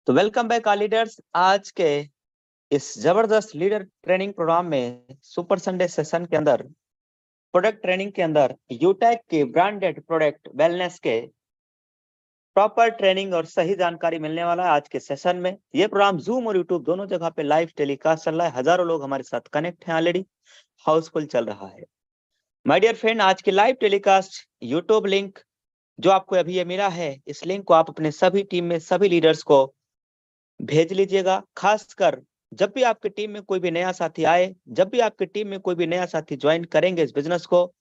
तो welcome back all leaders. आज के इस जबरदस्त लीडर ट्रेनिंग प्रोग्राम में सुपर संडे सेशन के अंदर प्रोडक्ट ट्रेनिंग के अंदर यूटेक के ब्रांडेड प्रोडक्ट वेलनेस के प्रॉपर ट्रेनिंग और सही जानकारी मिलने वाला है। आज के सेशन में ये प्रोग्राम जूम और यूट्यूब दोनों जगह पे लाइव टेलीकास्ट चल रहा है। हजारों लोग हमारे साथ कनेक्ट हैं, ऑलरेडी हाउसफुल चल रहा है। माय डियर फ्रेंड, आज की लाइव टेलीकास्ट यूट्यूब लिंक जो आपको अभी ये मिला है, इस लिंक को आप अपने सभी टीम में सभी लीडर्स को भेज लीजिएगा। खासकर जब भी आपकी टीम में कोई भी नया साथी आए, जब भी आपकी टीम में कोई भी नया साथी ज्वाइन करेंगे इस बिजनेस को,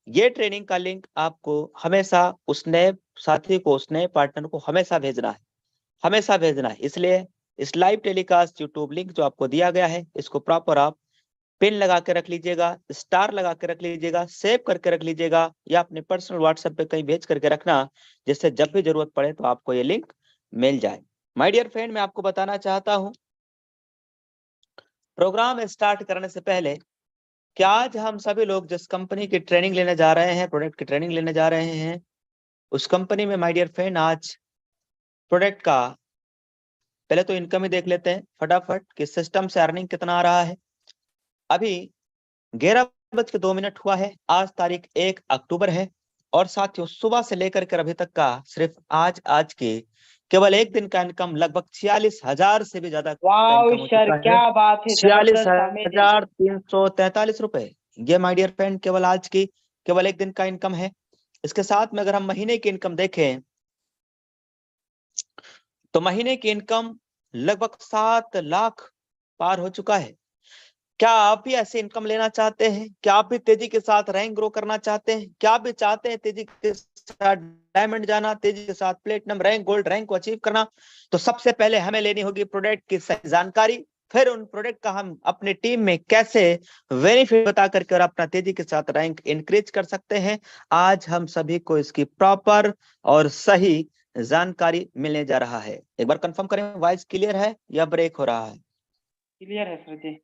ये ट्रेनिंग का लिंक आपको हमेशा उस नए साथी को, उस नए पार्टनर को हमेशा भेजना है, हमेशा भेजना है। इसलिए इस लाइव टेलीकास्ट यूट्यूब लिंक जो आपको दिया गया है, इसको प्रॉपर आप पिन लगा के रख लीजिएगा, स्टार लगा के रख लीजिएगा, सेव करके रख लीजिएगा, या अपने पर्सनल व्हाट्सएप पे कहीं भेज करके रखना, जिससे जब भी जरूरत पड़े तो आपको ये लिंक मिल जाए। माय डियर फ्रेंड, मैं आपको बताना चाहता हूं प्रोग्राम स्टार्ट करने से पहले कि आज हम सभी लोग जिस कंपनी की ट्रेनिंग लेने जा रहे हैं, प्रोडक्ट की ट्रेनिंग लेने जा रहे हैं, उस कंपनी में माय डियर फ्रेंड आज प्रोडक्ट का पहले तो इनकम ही देख लेते हैं फटाफट कि सिस्टम से अर्निंग कितना आ रहा है। अभी 11:02 हुआ है। आज तारीख 1 अक्टूबर है और साथियों सुबह से लेकर कर अभी तक का सिर्फ आज के केवल एक दिन का इनकम लगभग 46,000 से भी ज्यादा का वाओ इनकम हो सर, चुका है। क्या बात है, जबरदस्त, अमेजिंग। 46,343 रुपए, ये माय डियर फ्रेंड केवल आज की केवल एक दिन का इनकम है। इसके साथ में अगर हम महीने की इनकम देखें तो महीने की इनकम लगभग 7 लाख पार हो चुका है। क्या आप भी ऐसे इनकम लेना चाहते हैं? क्या आप भी तेजी के साथ रैंक ग्रो करना चाहते हैं? क्या आप भी चाहते हैं तेजी के साथ डायमंड जाना, तेजी के साथ प्लेटिनम रैंक, गोल्ड रैंक को अचीव करना? तो सबसे पहले हमें लेनी होगी प्रोडक्ट की सही जानकारी, फिर उन प्रोडक्ट का हम अपने टीम में कैसे बेनिफिट बता करके और अपना तेजी के साथ रैंक इंक्रीज कर सकते हैं। आज हम सभी को इसकी प्रॉपर और सही जानकारी मिलने जा रहा है। एक बार कंफर्म करें, वॉइस क्लियर है या ब्रेक हो रहा है? क्लियर है सर जी।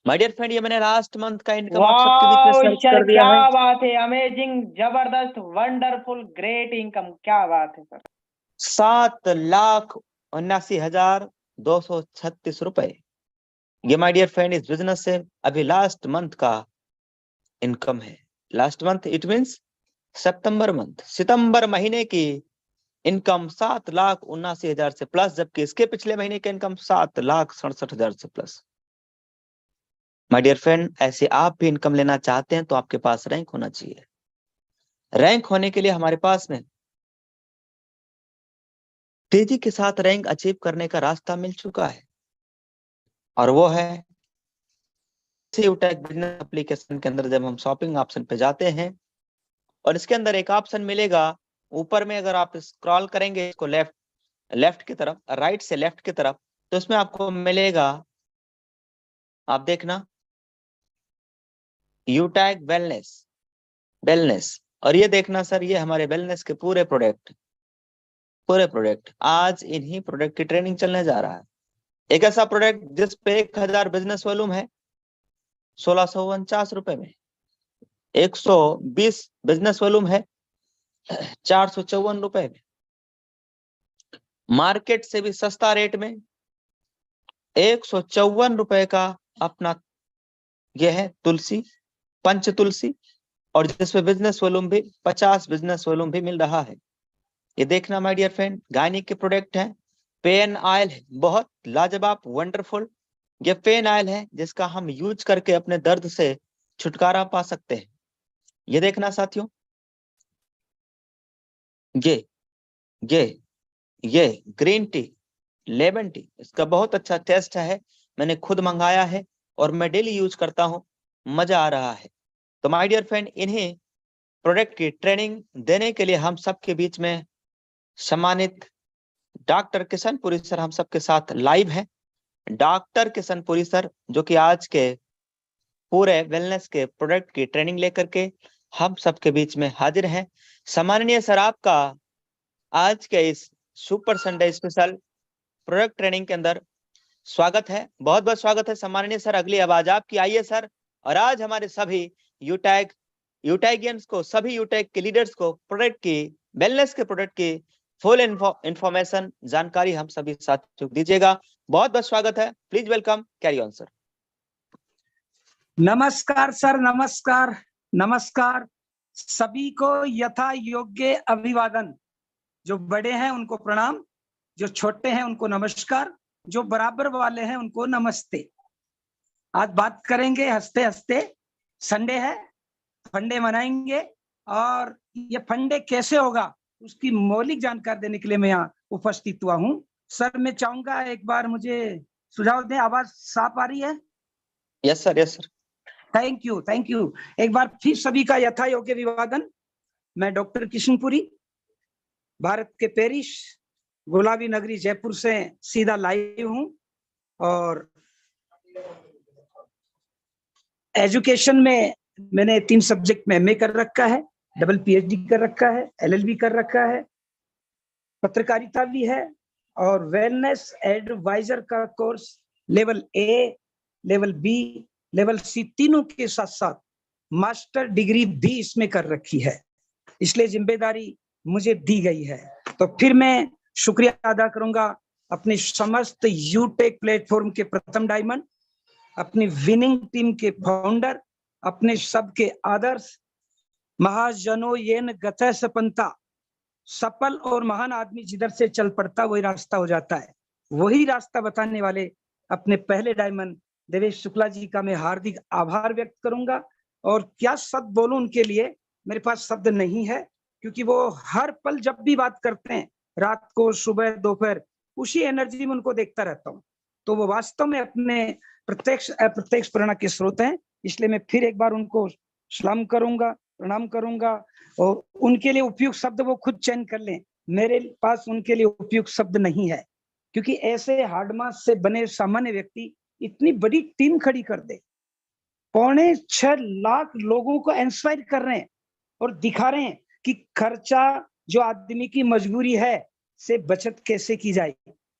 माय डियर फ्रेंड, ये मैंने लास्ट मंथ का इनकम आप सबके बीच में वाओ सर्च सर, कर दिया क्या है। बात है, अमेजिंग, जबरदस्त, वंडरफुल, ग्रेट इनकम, क्या बात है सर। 7,79,236 रुपए, ये माय डियर फ्रेंड इस बिजनेस से अभी लास्ट मंथ का इनकम है। लास्ट मंथ इट मींस सितंबर मंथ, सितंबर महीने की इनकम 7,79,000 से प्लस, जबकि इसके पिछले महीने का इनकम 7,67,000 से प्लस। माय डियर फ्रेंड, ऐसे आप भी इनकम लेना चाहते हैं तो आपके पास रैंक होना चाहिए। रैंक होने के लिए हमारे पास में तेजी के साथ रैंक अचीव करने का रास्ता मिल चुका है, और वो है यूटेक बिजनेस एप्लीकेशन के अंदर जब हम शॉपिंग ऑप्शन पे जाते हैं और इसके अंदर एक ऑप्शन मिलेगा ऊपर में, अगर आप स्क्रॉल करेंगे इसको लेफ्ट की तरफ, राइट से लेफ्ट की तरफ, तो इसमें आपको मिलेगा, आप देखना, यूटेक वेलनेस, वेलनेस। और ये देखना सर, ये हमारे वेलनेस के पूरे प्रोडक्ट आज इन्हीं प्रोडक्ट की ट्रेनिंग चलने जा रहा है। एक ऐसा प्रोडक्ट जिस पे 1,000 बिजनेस वॉल्यूम है 1,649 रुपए में, 120 बिजनेस वॉल्यूम है 454 रुपए में, मार्केट से भी सस्ता रेट में 154 रुपए का अपना यह है तुलसी, पंच तुलसी, और जिसमें बिजनेस वॉल्यूम भी 50 बिजनेस वॉल्यूम भी मिल रहा है। ये देखना माय डियर फ्रेंड, गायनिक के प्रोडक्ट है, पेन ऑयल है, बहुत लाजवाब वंडरफुल। ये पेन ऑयल है जिसका हम यूज करके अपने दर्द से छुटकारा पा सकते हैं। ये देखना साथियों, ये ग्रीन टी, लेमन टी, इसका बहुत अच्छा टेस्ट है, मैंने खुद मंगाया है और मैं डेली यूज करता हूँ, मजा आ रहा है। तो माय डियर फ्रेंड, इन्हीं प्रोडक्ट की ट्रेनिंग देने के लिए हम सबके बीच में सम्मानित डॉक्टर किशनपुरी सर हम सबके साथ लाइव हैं। डॉक्टर किशनपुरी सर जो कि आज के पूरे वेलनेस के प्रोडक्ट की ट्रेनिंग लेकर के हम सबके बीच में हाजिर हैं। सम्माननीय सर, आपका आज के इस super Sunday special product training के अंदर स्वागत है, बहुत बहुत स्वागत है सम्माननीय सर। अगली आवाज आपकी, आइए सर। और आज हमारे सभी यूटैगियंस को, सभी यूटैग के लीडर्स को प्रोडक्ट की, वेलनेस के प्रोडक्ट की फुल इंफॉर्मेशन जानकारी हम सभी साथियों को दीजिएगा। बहुत बहुत स्वागत है, please welcome, carry on sir. नमस्कार सर, नमस्कार नमस्कार। सभी को यथा योग्य अभिवादन। जो बड़े हैं उनको प्रणाम, जो छोटे हैं उनको नमस्कार, जो बराबर वाले हैं उनको नमस्ते। आज बात करेंगे हंसते हंसते, संडे है, फंडे मनाएंगे और ये फंडे कैसे होगा उसकी मौलिक जानकारी देने के लिए मैं यहाँ उपस्थित हुआ हूँ। सर मैं चाहूंगा एक बार मुझे सुझाव दें। आवाज साफ आ रही है? Yes sir, yes sir. Thank you, thank you. एक बार फिर सभी का यथा योग्य अभिवादन। मैं डॉक्टर किशनपुरी, भारत के पेरिस गुलाबी नगरी जयपुर से सीधा लाइव हूं और एजुकेशन में मैंने 3 सब्जेक्ट में एमए कर रखा है, डबल पीएचडी कर रखा है, एलएलबी कर रखा है, पत्रकारिता भी है और वेलनेस एडवाइजर का course level A, level B, level C तीनों के साथ साथ मास्टर डिग्री भी इसमें कर रखी है, इसलिए जिम्मेदारी मुझे दी गई है। तो फिर मैं शुक्रिया अदा करूंगा अपनी समस्त यूटेक प्लेटफॉर्म के प्रथम डायमंड, अपनी विनिंग टीम के फाउंडर, अपने सबके आदर्श महाजनों येन गतः सपंता। सफल और महान आदमी जिधर से चल पड़ता वही रास्ता हो जाता है। वही रास्ता बताने वाले अपने पहले डायमंड देवेश शुक्ला जी का मैं हार्दिक आभार व्यक्त करूंगा। और क्या शब्द बोलूं उनके लिए, मेरे पास शब्द नहीं है, क्योंकि वो हर पल जब भी बात करते हैं, रात को, सुबह, दोपहर, उसी एनर्जी में उनको देखता रहता हूँ। तो वो वास्तव में अपने प्रत्यक्ष अप्रत्यक्ष प्रेरणा के स्रोत हैं। इसलिए मैं फिर एक बार उनको सलाम करूंगा, प्रणाम करूंगा और उनके लिए उपयुक्त शब्द वो खुद चयन कर लें। मेरे पास उनके लिए उपयुक्त शब्द नहीं है, क्योंकि ऐसे हार्डमास से बने सामान्य व्यक्ति इतनी बड़ी टीम खड़ी कर दे, 6.25 लाख लोगों को इंस्पायर कर रहे हैं और दिखा रहे हैं कि खर्चा जो आदमी की मजबूरी है से बचत कैसे की जाए,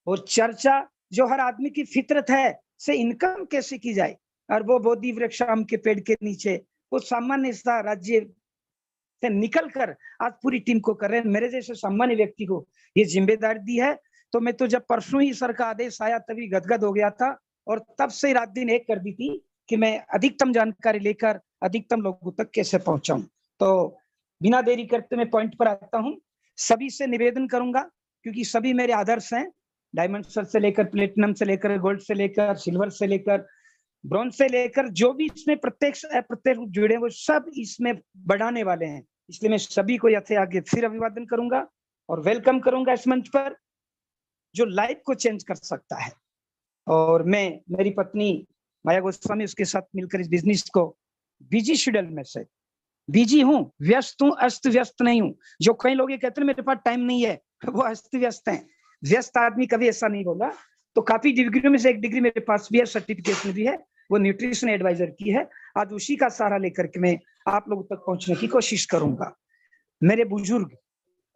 और चर्चा जो हर आदमी की फितरत है से इनकम कैसे की जाए। और वो बोधि वृक्ष आम के पेड़ के नीचे वो सामान्य सा राज्य से निकल कर आज पूरी टीम को कर रहे हैं। मेरे जैसे सामान्य व्यक्ति को ये जिम्मेदारी दी है। तो मैं तो जब परसों ही सर का आदेश आया तभी गदगद हो गया था और तब से रात दिन एक कर दी थी कि मैं अधिकतम जानकारी लेकर अधिकतम लोगों तक कैसे पहुंचाऊं। तो बिना देरी करते मैं पॉइंट पर आता हूं। सभी से निवेदन करूंगा, क्योंकि सभी मेरे आदर्श हैं, डायमंड सर से लेकर प्लेटिनम से लेकर गोल्ड से लेकर सिल्वर से लेकर ब्रॉन्ज से लेकर जो भी इसमें प्रत्यक्ष अप्रत्यक्ष जुड़े वो सब इसमें बढ़ाने वाले हैं। इसलिए मैं सभी को यथे आगे फिर अभिवादन करूंगा और वेलकम करूंगा इस मंच पर जो लाइफ को चेंज कर सकता है। और मैं, मेरी पत्नी माया गोस्वामी, उसके साथ मिलकर इस बिजनेस को बिजी शेड्यूल में से बिजी हूँ, व्यस्त हूँ, अस्त व्यस्त नहीं हूँ। जो कई लोग ये कहते हैं मेरे पास टाइम नहीं है, वो अस्त व्यस्त हैं। व्यस्त आदमी कभी ऐसा नहीं होगा। तो काफी डिग्रियों में से एक डिग्री मेरे पास भी है, सर्टिफिकेशन भी है, वो न्यूट्रिशन एडवाइजर की है। आज उसी का सहारा लेकर के मैं आप लोगों तक पहुंचने की कोशिश करूंगा। मेरे बुजुर्ग,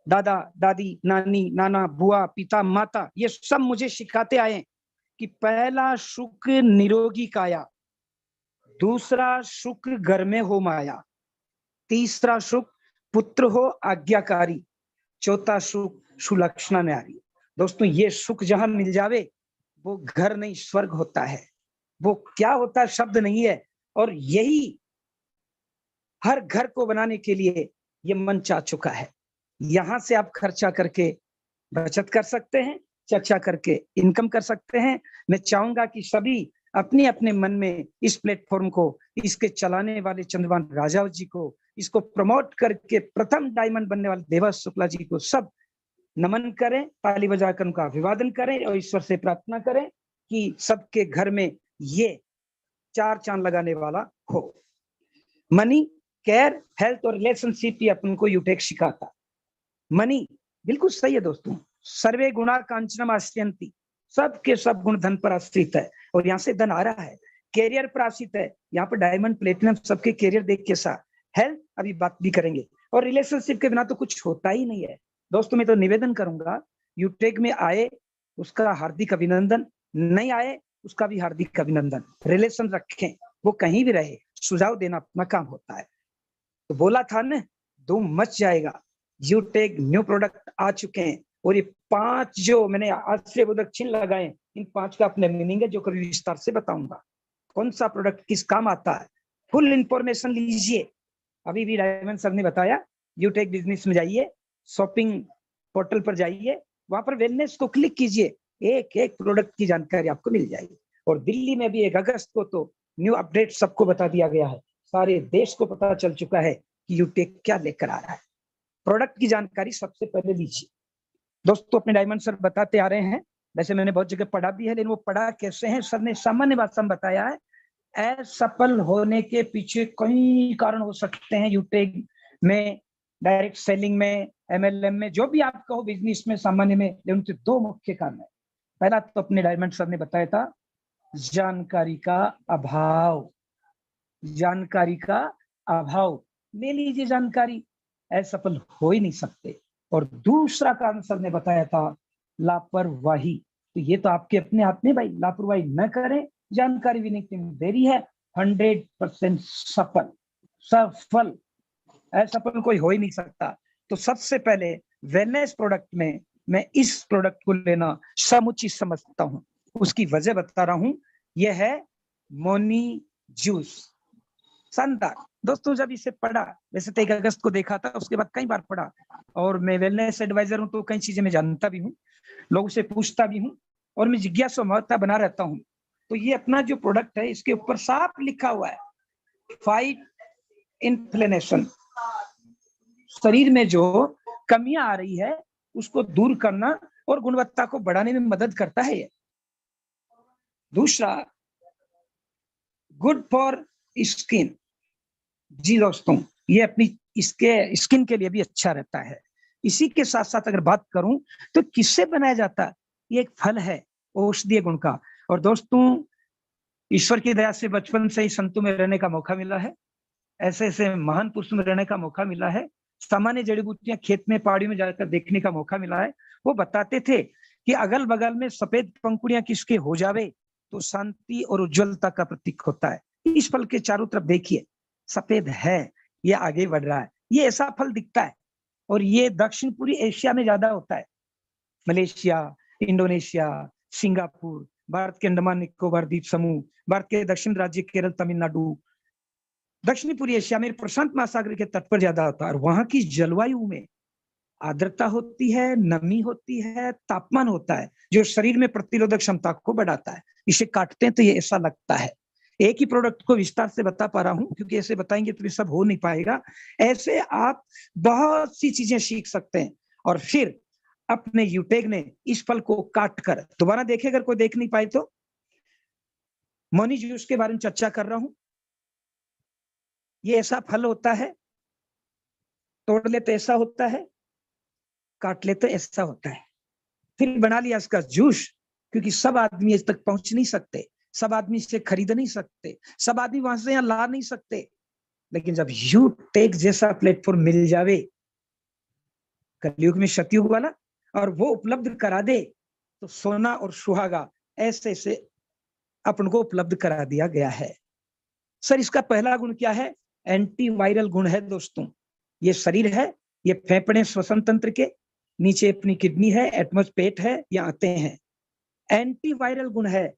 दादा दादी, नानी नाना, बुआ, पिता, माता, ये सब मुझे सिखाते आए कि पहला सुख निरोगी काया, दूसरा सुख घर में हो माया, तीसरा सुख पुत्र हो आज्ञाकारी, चौथा सुख सुलक्षणा न्यारी। दोस्तों ये सुख जहां मिल जावे वो घर नहीं स्वर्ग होता है। वो क्या होता है शब्द नहीं है। और यही हर घर को बनाने के लिए ये मंच आ चुका है। यहां से आप खर्चा करके बचत कर सकते हैं, चर्चा करके इनकम कर सकते हैं। मैं चाहूंगा कि सभी अपने अपने मन में इस प्लेटफॉर्म को, इसके चलाने वाले चंद्रभान राजाव जी को, इसको प्रमोट करके प्रथम डायमंड बनने वाले देवास शुक्ला जी को सब नमन करें, ताली बजाकर उनका अभिवादन करें और ईश्वर से प्रार्थना करें कि सबके घर में ये 4 चांद लगाने वाला हो। मनी, केयर, हेल्थ और रिलेशनशिप ही अपन को यूटेक सिखाता। मनी बिल्कुल सही है दोस्तों, सर्वे गुणा कांचनम आश्रयंती, सबके सब गुण धन पर आश्रित है और यहाँ से धन आ रहा है। कैरियर पर आश्रित है, यहाँ पर डायमंड प्लेटिनम सबके कैरियर देख के साथ। हेल्थ अभी बात भी करेंगे और रिलेशनशिप के बिना तो कुछ होता ही नहीं है। दोस्तों मैं तो निवेदन करूंगा, यूटेक में आए उसका हार्दिक अभिनंदन, नहीं आए उसका भी हार्दिक अभिनंदन। रिलेशन रखें, वो कहीं भी रहे, सुझाव देना अपना काम होता है। तो बोला था ना, धूम मच जाएगा। यूटेक न्यू प्रोडक्ट आ चुके हैं और ये 5 जो मैंने आश्चर्यबोधक चिन्ह लगाए, इन 5 का अपने मीनिंग है, जो कभी विस्तार से बताऊंगा। कौन सा प्रोडक्ट किस काम आता है, फुल इंफॉर्मेशन लीजिए। अभी भी डायमंड सर ने बताया, यूटेक बिजनेस में जाइए, शॉपिंग पोर्टल पर जाइए, वहां पर वेलनेस को क्लिक कीजिए, एक एक प्रोडक्ट की जानकारी आपको मिल जाएगी। और दिल्ली में भी 1 अगस्त को तो न्यू अपडेट सबको बता दिया गया है, सारे देश को पता चल चुका है कि यूटेक क्या लेकर आ रहा है। प्रोडक्ट की जानकारी सबसे पहले लीजिए। दोस्तों अपने डायमंड सर बताते आ रहे हैं, वैसे मैंने बहुत जगह पढ़ा भी है, लेकिन वो पढ़ा कैसे है, सर ने सामान्य भाषा में बताया है। असफल होने के पीछे कई कारण हो सकते हैं, यूटेक में, डायरेक्ट सेलिंग में, एमएलएम में, जो भी आप कहो बिजनेस में, सामान्य में, लेकिन उनके 2 मुख्य कारण है। पहला तो अपने डायमंड सर ने बताया था, जानकारी का अभाव। जानकारी का अभाव, ले लीजिए जानकारी, असफल हो ही नहीं सकते। और दूसरा कारण सर ने बताया था, लापरवाही। तो ये तो आपके अपने हाथ में भाई, लापरवाही न करें, जानकारी भी नहीं दे रही है, 100% सफल, असफल कोई हो ही नहीं सकता। तो सबसे पहले वेलनेस प्रोडक्ट में मैं इस प्रोडक्ट को लेना समुचित समझता हूं, उसकी वजह बता रहा हूं। यह है मोनी जूस। शानदार दोस्तों, जब इसे पढ़ा, वैसे तो 1 अगस्त को देखा था, उसके बाद कई बार पढ़ा, और मैं वेलनेस एडवाइजर हूं तो कई चीजें मैं जानता भी हूं, लोगों से पूछता भी हूं, और मैं जिज्ञासु महत्ता बना रहता हूं। तो ये अपना जो प्रोडक्ट है, इसके ऊपर साफ लिखा हुआ है, फाइट इन्फ्लेमेशन। शरीर में जो कमियां आ रही है उसको दूर करना और गुणवत्ता को बढ़ाने में मदद करता है ये। दूसरा, गुड फॉर स्किन। जी दोस्तों, ये अपनी इसके स्किन के लिए भी अच्छा रहता है। इसी के साथ साथ अगर बात करूं तो किससे बनाया जाता है, ये एक फल है औषधीय गुण का। और दोस्तों, ईश्वर की दया से बचपन से ही संतों में रहने का मौका मिला है, ऐसे ऐसे महान पुरुषों में रहने का मौका मिला है, सामान्य जड़ी बूटियां खेत में, पहाड़ियों में जाकर देखने का मौका मिला है। वो बताते थे कि अगल बगल में सफेद पंखुड़ियां किसके हो जावे तो शांति और उज्जवलता का प्रतीक होता है। इस फल के चारों तरफ देखिए, सफेद है, ये आगे बढ़ रहा है, ये ऐसा फल दिखता है। और ये दक्षिण पूर्वी एशिया में ज्यादा होता है, मलेशिया, इंडोनेशिया, सिंगापुर, भारत के अंडमान निकोबार द्वीप समूह, भारत के दक्षिण राज्य केरल, तमिलनाडु, दक्षिणी पूर्वी एशिया में प्रशांत महासागर के तट पर ज्यादा होता है। और वहां की जलवायु में आर्द्रता होती है, नमी होती है, तापमान होता है, जो शरीर में प्रतिरोधक क्षमता को बढ़ाता है। इसे काटते हैं तो ये ऐसा लगता है। एक ही प्रोडक्ट को विस्तार से बता पा रहा हूं, क्योंकि ऐसे बताएंगे तो ये सब हो नहीं पाएगा। ऐसे आप बहुत सी चीजें सीख सकते हैं। और फिर अपने यूटेक ने इस फल को काट कर, दोबारा देखे अगर कोई देख नहीं पाए तो, मोनी जूस के बारे में चर्चा कर रहा हूं। ये ऐसा फल होता है, तोड़ ले तो ऐसा होता है, काट ले तो ऐसा होता है। फिर बना लिया इसका जूस, क्योंकि सब आदमी इस तक पहुंच नहीं सकते, सब आदमी इसे खरीद नहीं सकते, सब आदमी वहां से यहाँ ला नहीं सकते। लेकिन जब यूटेक जैसा प्लेटफॉर्म मिल जावे, कलयुग में सतयुग वाला, और वो उपलब्ध करा दे, तो सोना और सुहागा ऐसे ऐसे अपन को उपलब्ध करा दिया गया है। सर, इसका पहला गुण क्या है? एंटीवायरल गुण है दोस्तों। ये शरीर है, ये फेफड़े श्वसन तंत्र के, नीचे अपनी किडनी है, एटमॉस पेट है, यहाँ आते हैं। एंटीवायरल गुण है,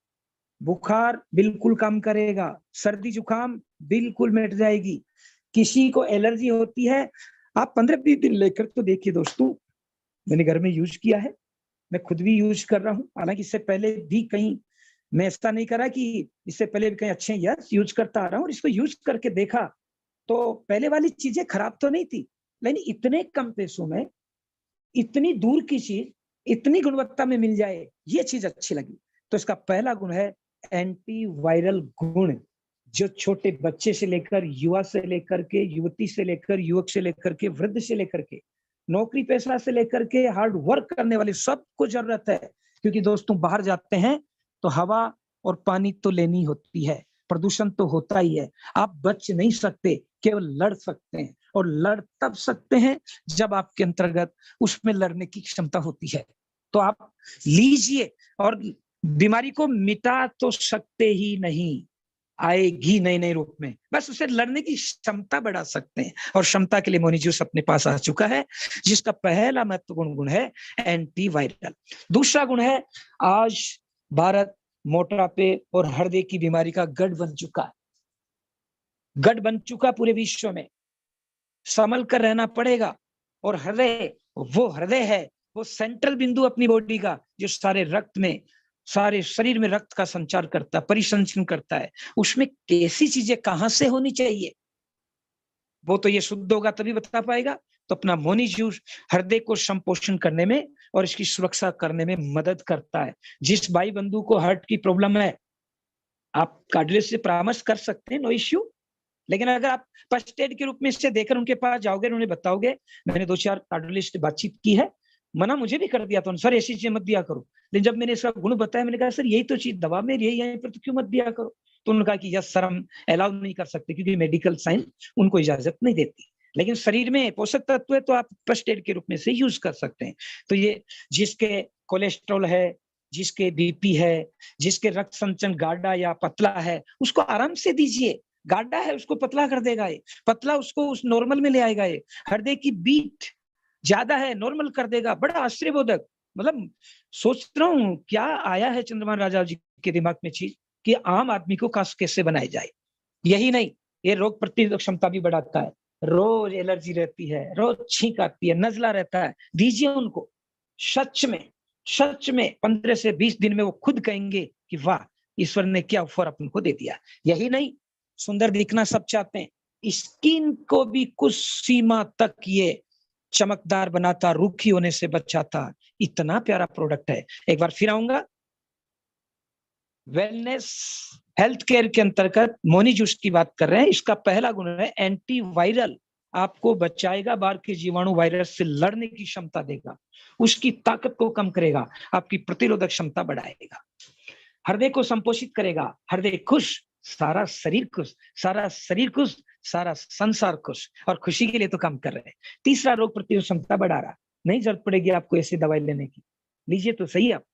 बुखार बिल्कुल कम करेगा, सर्दी जुकाम बिल्कुल मिट जाएगी। किसी को एलर्जी होती है, आप 15-20 दिन लेकर तो देखिए दोस्तों, मैंने घर में यूज किया है, मैं खुद भी यूज कर रहा हूं। हालांकि इससे पहले भी कहीं मैं ऐसा नहीं करा कि इससे पहले भी कहीं अच्छे, यस यूज करता आ रहा हूं। और इसको यूज करके देखा तो पहले वाली चीजें खराब तो नहीं थी, लेकिन इतने कम पैसों में इतनी दूर की चीज इतनी गुणवत्ता में मिल जाए, ये चीज अच्छी लगी। तो इसका पहला गुण है एंटीवायरल गुण, जो छोटे बच्चे से लेकर युवा से लेकर के, युवती से लेकर, युवक से लेकर के, वृद्ध से लेकर के, नौकरी पेशा से लेकर के, हार्ड वर्क करने वाले सबको जरूरत है। क्योंकि दोस्तों, बाहर जाते हैं तो हवा और पानी तो लेनी होती है, प्रदूषण तो होता ही है। आप बच नहीं सकते, केवल लड़ सकते हैं, और लड़ तब सकते हैं जब आपके अंतर्गत उसमें लड़ने की क्षमता होती है। तो आप लीजिए, और बीमारी को मिटा तो सकते ही नहीं, आएगी नए नए रूप में, बस उसे लड़ने की क्षमता बढ़ा सकते हैं। और क्षमता के लिए मोनी जूस अपने पास आ चुका है, जिसका पहला महत्वपूर्ण गुण है एंटीवायरल। दूसरा गुण है, आज भारत मोटापे और हृदय की बीमारी का गढ़ बन चुका है, गढ़ बन चुका पूरे विश्व में, संभल कर रहना पड़ेगा। और हृदय, वो हृदय है, वो सेंट्रल बिंदु अपनी बॉडी का, जो सारे रक्त में, सारे शरीर में रक्त का संचार करता है, परिसंचरण करता है। उसमें कैसी चीजें कहां से होनी चाहिए, वो तो ये शुद्ध होगा तभी बता पाएगा। तो अपना मोनी जूस हृदय को संपोषण करने में और इसकी सुरक्षा करने में मदद करता है। जिस भाई बंधु को हार्ट की प्रॉब्लम है, आप कार्डियोलॉजिस्ट से परामर्श कर सकते हैं, नो इश्यू। लेकिन अगर आप फर्स्ट एड के रूप में इससे देकर उनके पास जाओगे, उन्हें बताओगे, मैंने 2-4 कार्डियोलॉजिस्ट से बातचीत की है, मना मुझे भी कर दिया था, सर ऐसी चीजें मत दिया करो। लेकिन जब मैंने इसका गुण बताया, मैंने कहा सर यही तो चीज दवा में यही है, पर तो क्यों मत दिया करो। तो उन्होंने कहा कि यस सर, हम अलाउ नहीं कर सकते क्योंकि मेडिकल साइंस उनको इजाजत नहीं देती। लेकिन शरीर में पोषक तत्व है तो आप फर्स्ट एड के रूप में से यूज कर सकते हैं। तो ये जिसके कोलेस्ट्रॉल है, जिसके बीपी है, जिसके रक्त संचरण गाढ़ा या पतला है, उसको आराम से दीजिए। गाढ़ा है उसको पतला कर देगा ये, पतला उसको उस नॉर्मल में ले आएगा ये। हृदय की बीट ज्यादा है, नॉर्मल कर देगा। बड़ा आश्चर्यबोधक, मतलब सोच रहा हूँ क्या आया है चंद्रमान राजा जी के दिमाग में चीज कि आम आदमी को कैसे बनाया जाए। यही नहीं, ये रोग प्रतिरोधक क्षमता भी बढ़ाता है। रोज एलर्जी रहती है, रोज छींक आती है, नजला रहता है, दीजिए उनको। सच में 15 से 20 दिन में वो खुद कहेंगे कि वाह, ईश्वर ने क्या ऑफर अपन को दे दिया। यही नहीं, सुंदर दिखना सब चाहते हैं, स्किन को भी कुछ सीमा तक ये चमकदार बनाता, रूखी होने से बचाता। इतना प्यारा प्रोडक्ट है। एक बार फिर आऊंगा, वेलनेस हेल्थ केयर के अंतर्गत मोनी जूस की बात कर रहे हैं। इसका पहला गुण है एंटीवायरल, आपको बचाएगा, बाहर के जीवाणु वायरस से लड़ने की क्षमता देगा, उसकी ताकत को कम करेगा, आपकी प्रतिरोधक क्षमता बढ़ाएगा, हृदय को संपोषित करेगा। हृदय खुश, सारा शरीर खुश, सारा शरीर खुश, सारा संसार खुश। और खुशी के लिए तो काम कर रहे हैं। तीसरा, रोग प्रतिरोधक क्षमता बढ़ा रहा, नहीं जरूरत पड़ेगी आपको ऐसी दवाई लेने की, लीजिए तो सही आप।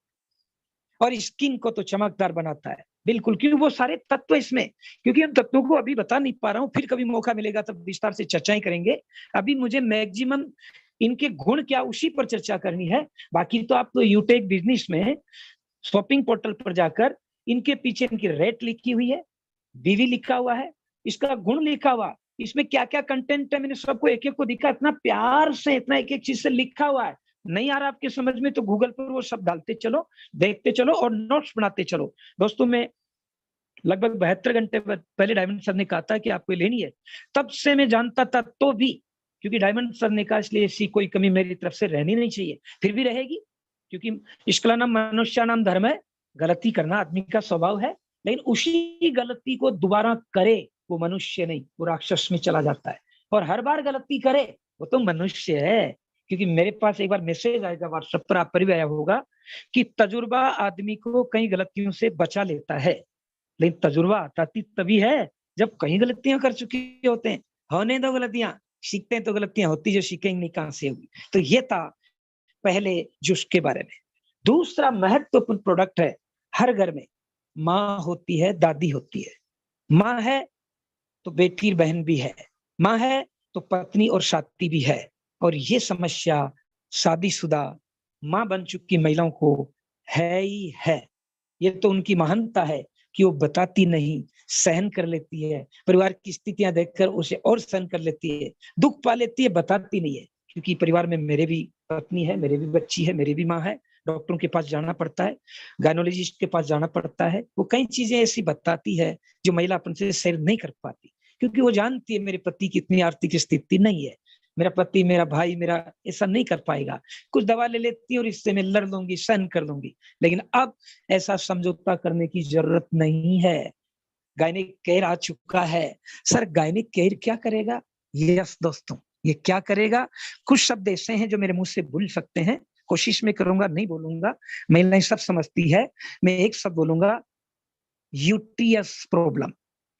और स्किन को तो चमकदार बनाता है, बिल्कुल, क्योंकि वो सारे तत्व इसमें, क्योंकि उन तत्वों को अभी बता नहीं पा रहा हूं, फिर कभी मौका मिलेगा तब विस्तार से चर्चाएं करेंगे। अभी मुझे मैक्सिमम इनके गुण क्या, उसी पर चर्चा करनी है। बाकी तो आप तो यूटेक बिजनेस में शॉपिंग पोर्टल पर जाकर इनके पीछे इनकी रेट लिखी हुई है, बीवी लिखा हुआ है, इसका गुण लिखा हुआ, इसमें क्या क्या कंटेंट है, मैंने सबको एक एक को दिखा, इतना प्यार से, इतना एक एक चीज से लिखा हुआ है। नहीं आ रहा आपके समझ में तो गूगल पर वो सब डालते चलो, देखते चलो और नोट्स बनाते चलो। दोस्तों, मैं लगभग 72 घंटे पहले डायमंड सर ने कहा था कि आपको लेनी है, तब से मैं जानता था तो भी, क्योंकि डायमंड सर ने कहा, इसलिए ऐसी कोई कमी मेरी तरफ से रहनी नहीं चाहिए, फिर भी रहेगी, क्योंकि इसका नाम मनुष्य नाम धर्म है। गलती करना आदमी का स्वभाव है, लेकिन उसी गलती को दोबारा करे वो मनुष्य नहीं, वो राक्षस में चला जाता है। और हर बार गलती करे वो तो मनुष्य है। क्योंकि मेरे पास एक बार मैसेज आएगा व्हाट्सएप पर, आप पर भी आया होगा, कि तजुर्बा आदमी को कई गलतियों से बचा लेता है, लेकिन तजुर्बा आता तभी है जब कई गलतियां कर चुके होते हैं। होने दो गलतियां, सीखते हैं तो गलतियां होती, जो सीखेंगे नहीं कहां से होगी। तो ये था पहले जूस के बारे में। दूसरा महत्वपूर्ण प्रोडक्ट है, हर घर में माँ होती है, दादी होती है। माँ है तो बेटी बहन भी है, माँ है तो पत्नी और साथी भी है। और ये समस्या शादीशुदा माँ बन चुकी महिलाओं को है ही है। ये तो उनकी महानता है कि वो बताती नहीं, सहन कर लेती है, परिवार की स्थितियां देखकर उसे और सहन कर लेती है, दुख पा लेती है, बताती नहीं है। क्योंकि परिवार में मेरे भी पत्नी है, मेरे भी बच्ची है, मेरी भी माँ है, डॉक्टरों के पास जाना पड़ता है, गायनोलॉजिस्ट के पास जाना पड़ता है। वो कई चीजें ऐसी बताती है जो महिला अपन से शेयर नहीं कर पाती, क्योंकि वो जानती है मेरे पति की इतनी आर्थिक स्थिति नहीं है, मेरा पति, मेरा भाई, मेरा ऐसा नहीं कर पाएगा। कुछ दवा ले लेती है और इससे मैं लड़ लूंगी, सहन कर लूंगी। लेकिन अब ऐसा समझौता करने की जरूरत नहीं है। गायनिक केयर आ चुका है। सर गायनिक केयर क्या करेगा? यस दोस्तों, ये क्या करेगा? कुछ शब्द ऐसे हैं जो मेरे मुंह से भूल सकते हैं, कोशिश में करूंगा नहीं बोलूंगा, महिलाएं सब समझती है। मैं एक शब्द बोलूंगा, यूट्रियस प्रॉब्लम।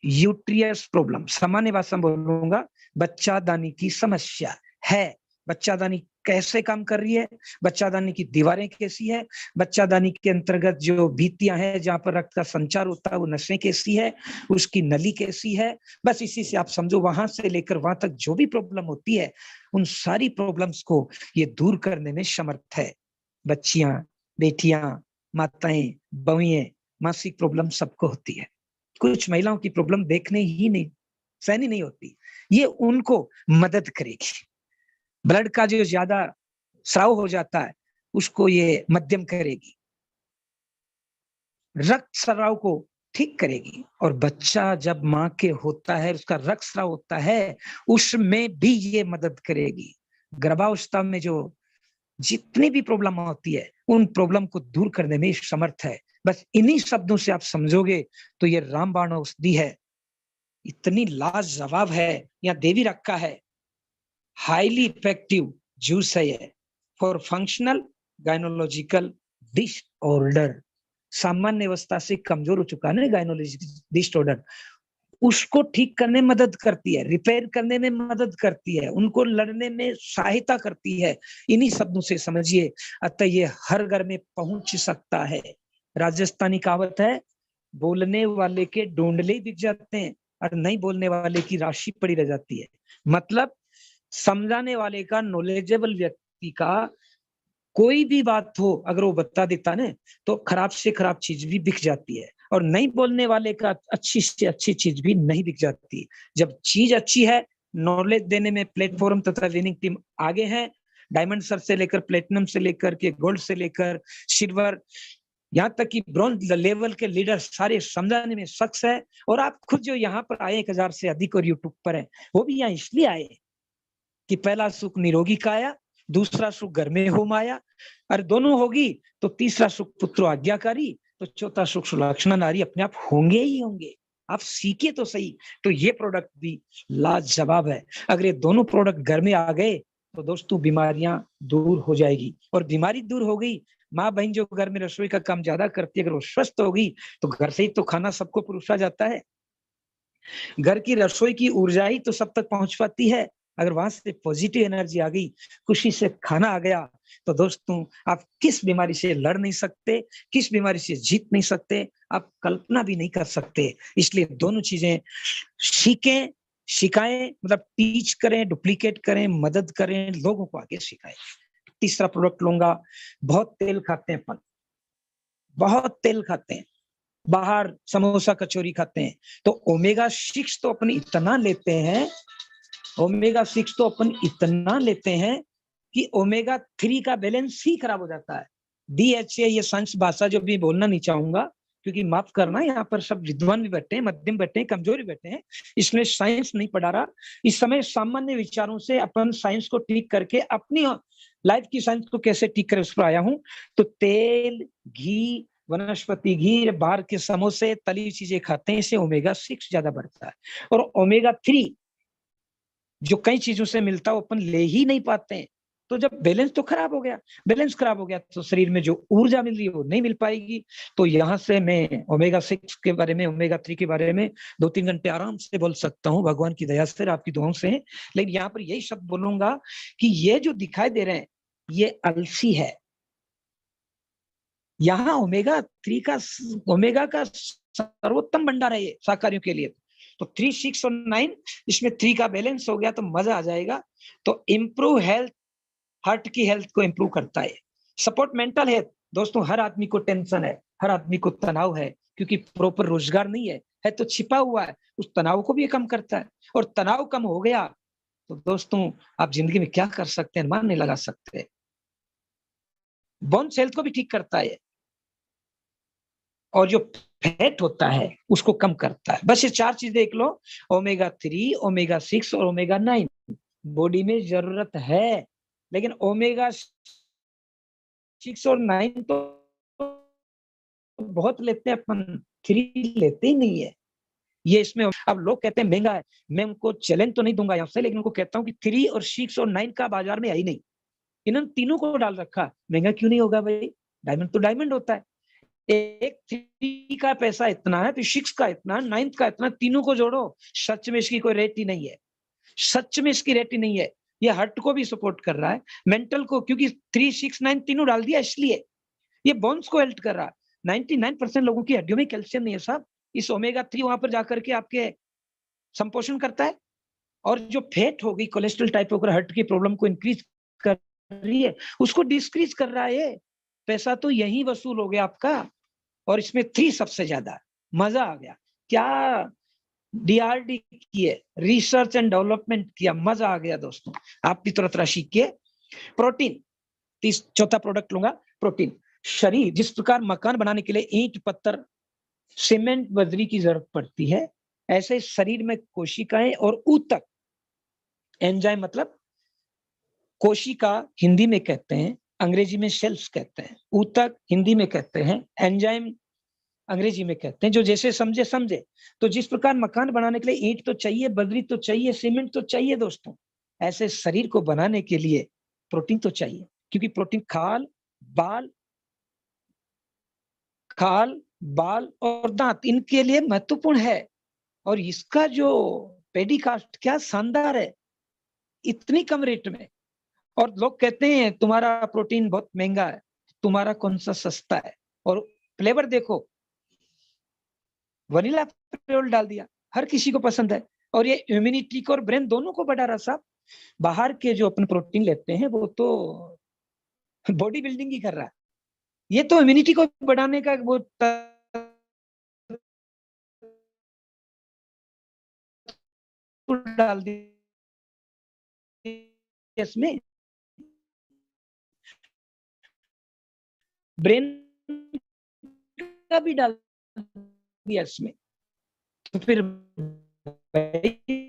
यूट्रियस प्रॉब्लम सामान्य भाषा में बोलूंगा, बच्चादानी की समस्या है। बच्चादानी कैसे काम कर रही है, बच्चादानी की दीवारें कैसी है, बच्चादानी के अंतर्गत जो भित्तियां हैं जहां पर रक्त का संचार होता है वो नसें कैसी है, उसकी नली कैसी है। बस इसी से आप समझो वहां से लेकर वहां तक जो भी प्रॉब्लम होती है उन सारी प्रॉब्लम्स को ये दूर करने में समर्थ है। बच्चियां, बेटियां, माताएं, बहुएं, मासिक प्रॉब्लम सबको होती है। कुछ महिलाओं की प्रॉब्लम देखने ही नहीं, सहनी नहीं होती, ये उनको मदद करेगी। ब्लड का जो ज्यादा स्राव हो जाता है उसको ये मध्यम करेगी, रक्त स्राव को ठीक करेगी। और बच्चा जब माँ के होता है उसका रक्त स्राव होता है उसमें भी ये मदद करेगी। गर्भावस्था में जो जितनी भी प्रॉब्लम होती है उन प्रॉब्लम को दूर करने में समर्थ है। बस इन्हीं शब्दों से आप समझोगे तो ये रामबाण औषधि है, इतनी लाजवाब है। यहाँ देवी रखा है, हाईली इफेक्टिव जूस है ये फॉर फंक्शनल गायनोलॉजिकल डिसऑर्डर। सामान्य अवस्था से कमजोर हो चुका है ना गायनोलॉजिकल डिसऑर्डर, उसको ठीक करने में मदद करती है, रिपेयर करने में मदद करती है, उनको लड़ने में सहायता करती है। इन्हीं शब्दों से समझिए, अतः ये हर घर में पहुंच सकता है। राजस्थानी कहावत है, बोलने वाले के डोंडले बिक जाते हैं और नहीं बोलने वाले की राशि पड़ी रह जाती है। मतलब समझाने वाले का, नॉलेजेबल व्यक्ति का कोई भी बात हो अगर वो बता देता ना तो खराब से खराब चीज भी बिक जाती है, और नहीं बोलने वाले का अच्छी से अच्छी चीज भी नहीं बिक जाती। जब चीज अच्छी है, नॉलेज देने में प्लेटफॉर्म तथा विनिंग टीम आगे है। डायमंड सर से लेकर प्लेटिनम से लेकर के गोल्ड से लेकर सिल्वर, यहाँ तक कि ब्रॉन्ज लेवल के लीडर सारे समझाने में सख्त है। और आप खुद जो यहाँ पर आए 1000 से अधिक और यूट्यूब पर है, वो भी यहाँ इसलिए आए कि पहला सुख निरोगी काया, दूसरा सुख घर में हो माया, और दोनों होगी तो तीसरा सुख पुत्र आज्ञाकारी, तो चौथा सुख सुलक्षणा नारी अपने आप होंगे ही होंगे। आप सीखे तो सही। तो ये प्रोडक्ट भी लाजवाब है। अगर ये दोनों प्रोडक्ट घर में आ गए तो दोस्तों बीमारियां दूर हो जाएगी। और बीमारी दूर हो गई, माँ बहन जो घर में रसोई का काम ज्यादा करती है अगर वो स्वस्थ होगी तो घर से ही तो खाना सबको परोसा जाता है। घर की रसोई की ऊर्जा ही तो सब तक पहुंच पाती है। अगर वहां से पॉजिटिव एनर्जी आ गई, खुशी से खाना आ गया, तो दोस्तों आप किस बीमारी से लड़ नहीं सकते, किस बीमारी से जीत नहीं सकते, आप कल्पना भी नहीं कर सकते। इसलिए दोनों चीजें सीखें, सिखाएं, मतलब टीच करें, डुप्लीकेट करें, मदद करें, लोगों को आगे सिखाएं। तीसरा प्रोडक्ट लूंगा, बहुत तेल खाते हैं अपन, बहुत तेल खाते हैं, बाहर समोसा कचौरी खाते हैं, तो ओमेगा 6 तो अपन इतना लेते हैं, ओमेगा 6 तो अपन इतना लेते हैं कि ओमेगा 3 का बैलेंस ही खराब हो जाता है। DHA, ये साइंस भाषा जो भी बोलना नहीं चाहूंगा, क्योंकि माफ करना यहाँ पर सब विद्वान भी बैठे हैं, मध्यम बैठे हैं, कमजोर भी बैठे हैं, इसमें साइंस नहीं पढ़ा रहा। इस समय सामान्य विचारों से अपन साइंस को ठीक करके अपनी लाइफ की साइंस को कैसे ठीक करें उस पर आया हूं। तो तेल, घी, वनस्पति घी, बाहर के समोसे, तली चीजें खाते हैं, इससे ओमेगा 6 ज्यादा बढ़ता है। और ओमेगा 3 जो कई चीजों से मिलता है वो अपन ले ही नहीं पाते हैं। तो जब बैलेंस तो खराब हो गया, बैलेंस खराब हो गया तो शरीर में जो ऊर्जा मिल रही है वो नहीं मिल पाएगी। तो यहाँ से मैं ओमेगा 6 के बारे में, ओमेगा 3 के बारे में 2-3 घंटे आराम से बोल सकता हूँ, भगवान की दया से, आपकी दुआओं से। लेकिन यहाँ पर यही शब्द बोलूंगा कि ये जो दिखाई दे रहे हैं ये अलसी है। यहाँ ओमेगा 3 का, ओमेगा का सर्वोत्तम भंडार है ये शाकाहारियों के लिए। तो 3, 6 और 9, इसमें 3 का बैलेंस हो गया तो मजा आ जाएगा। तो इम्प्रूव हेल्थ, हार्ट की हेल्थ को इम्प्रूव करता है। सपोर्ट मेंटल हेल्थ, दोस्तों हर आदमी को टेंशन है, हर आदमी को तनाव है, क्योंकि प्रॉपर रोजगार नहीं है तो छिपा हुआ है, उस तनाव को भी कम करता है। और तनाव कम हो गया तो दोस्तों आप जिंदगी में क्या कर सकते हैं मान नहीं लगा सकते। बोन्स हेल्थ को भी ठीक करता है, और जो फैट होता है उसको कम करता है। बस ये 4 चीज देख लो, ओमेगा 3, ओमेगा 6 और ओमेगा 9 बॉडी में जरूरत है। लेकिन ओमेगा 6 और 9 तो बहुत लेते हैं अपन, 3 लेते ही नहीं है। ये इसमें अब लोग कहते हैं महंगा है, मैं उनको चैलेंज तो नहीं दूंगा यहाँ से, लेकिन उनको कहता हूँ कि 3 और 6 और 9 का बाजार में है ही नहीं। इन्होंने तीनों को डाल रखा, महंगा क्यों नहीं होगा भाई, डायमंड तो डायमंड होता है। एक 3 का पैसा इतना है, फिर 6 का इतना, 9 का इतना, तीनों को जोड़ो, सच में इसकी कोई रेट ही नहीं है, सच में इसकी रेट ही नहीं है। ये हार्ट को भी सपोर्ट कर रहा है, मेंटल को, क्योंकि 3, 6, 9 तीनों डाल दिया इसलिए। ये बोन्स को हेल्प कर रहा है। 99% लोगों की हड्डियों में कैल्शियम नहीं है साहब। इस ओमेगा 3 वहां पर जाकर के आपके संपोषण करता है, और जो फैट हो गई, कोलेस्ट्रॉल टाइप होकर हार्ट की प्रॉब्लम को इंक्रीज कर रही है, उसको डिस्क्रीज कर रहा है। पैसा तो यही वसूल हो गया आपका, और इसमें 3 सबसे ज्यादा। मजा आ गया। क्या डीआरडी किए, रिसर्च एंड डेवलपमेंट किया, मजा आ गया दोस्तों। आप भी तुरंत राशि किए। प्रोटीन, चौथा प्रोडक्ट लूंगा, प्रोटीन। शरीर जिस प्रकार मकान बनाने के लिए ईंट, पत्थर, सीमेंट, बजरी की जरूरत पड़ती है, ऐसे शरीर में कोशिकाएं और ऊतक, एंजाइम मतलब कोशिका हिंदी में कहते हैं, अंग्रेजी में सेल्स कहते हैं, ऊतक हिंदी में कहते हैं, एंजाइम अंग्रेजी में कहते हैं। जो जैसे समझे समझे। तो जिस प्रकार मकान बनाने के लिए ईंट तो चाहिए, बजरी तो चाहिए, सीमेंट तो चाहिए दोस्तों, ऐसे शरीर को बनाने के लिए प्रोटीन तो चाहिए, क्योंकि प्रोटीन खाल, बाल और दांत इनके लिए महत्वपूर्ण है। और इसका जो पेडिकास्ट क्या शानदार है, इतनी कम रेट में। और लोग कहते हैं तुम्हारा प्रोटीन बहुत महंगा है, तुम्हारा कौन सा सस्ता है। और फ्लेवर देखो, वनीला फ्लेवर डाल दिया, हर किसी को पसंद है। और ये इम्यूनिटी को और ब्रेन दोनों को बढ़ा रहा साहब। बाहर के जो अपन प्रोटीन लेते हैं वो तो बॉडी बिल्डिंग ही कर रहा है, ये तो इम्यूनिटी को बढ़ाने का वो डाल दिया इसमें, ब्रेन का भी डाल दिया इसमें। तो फिर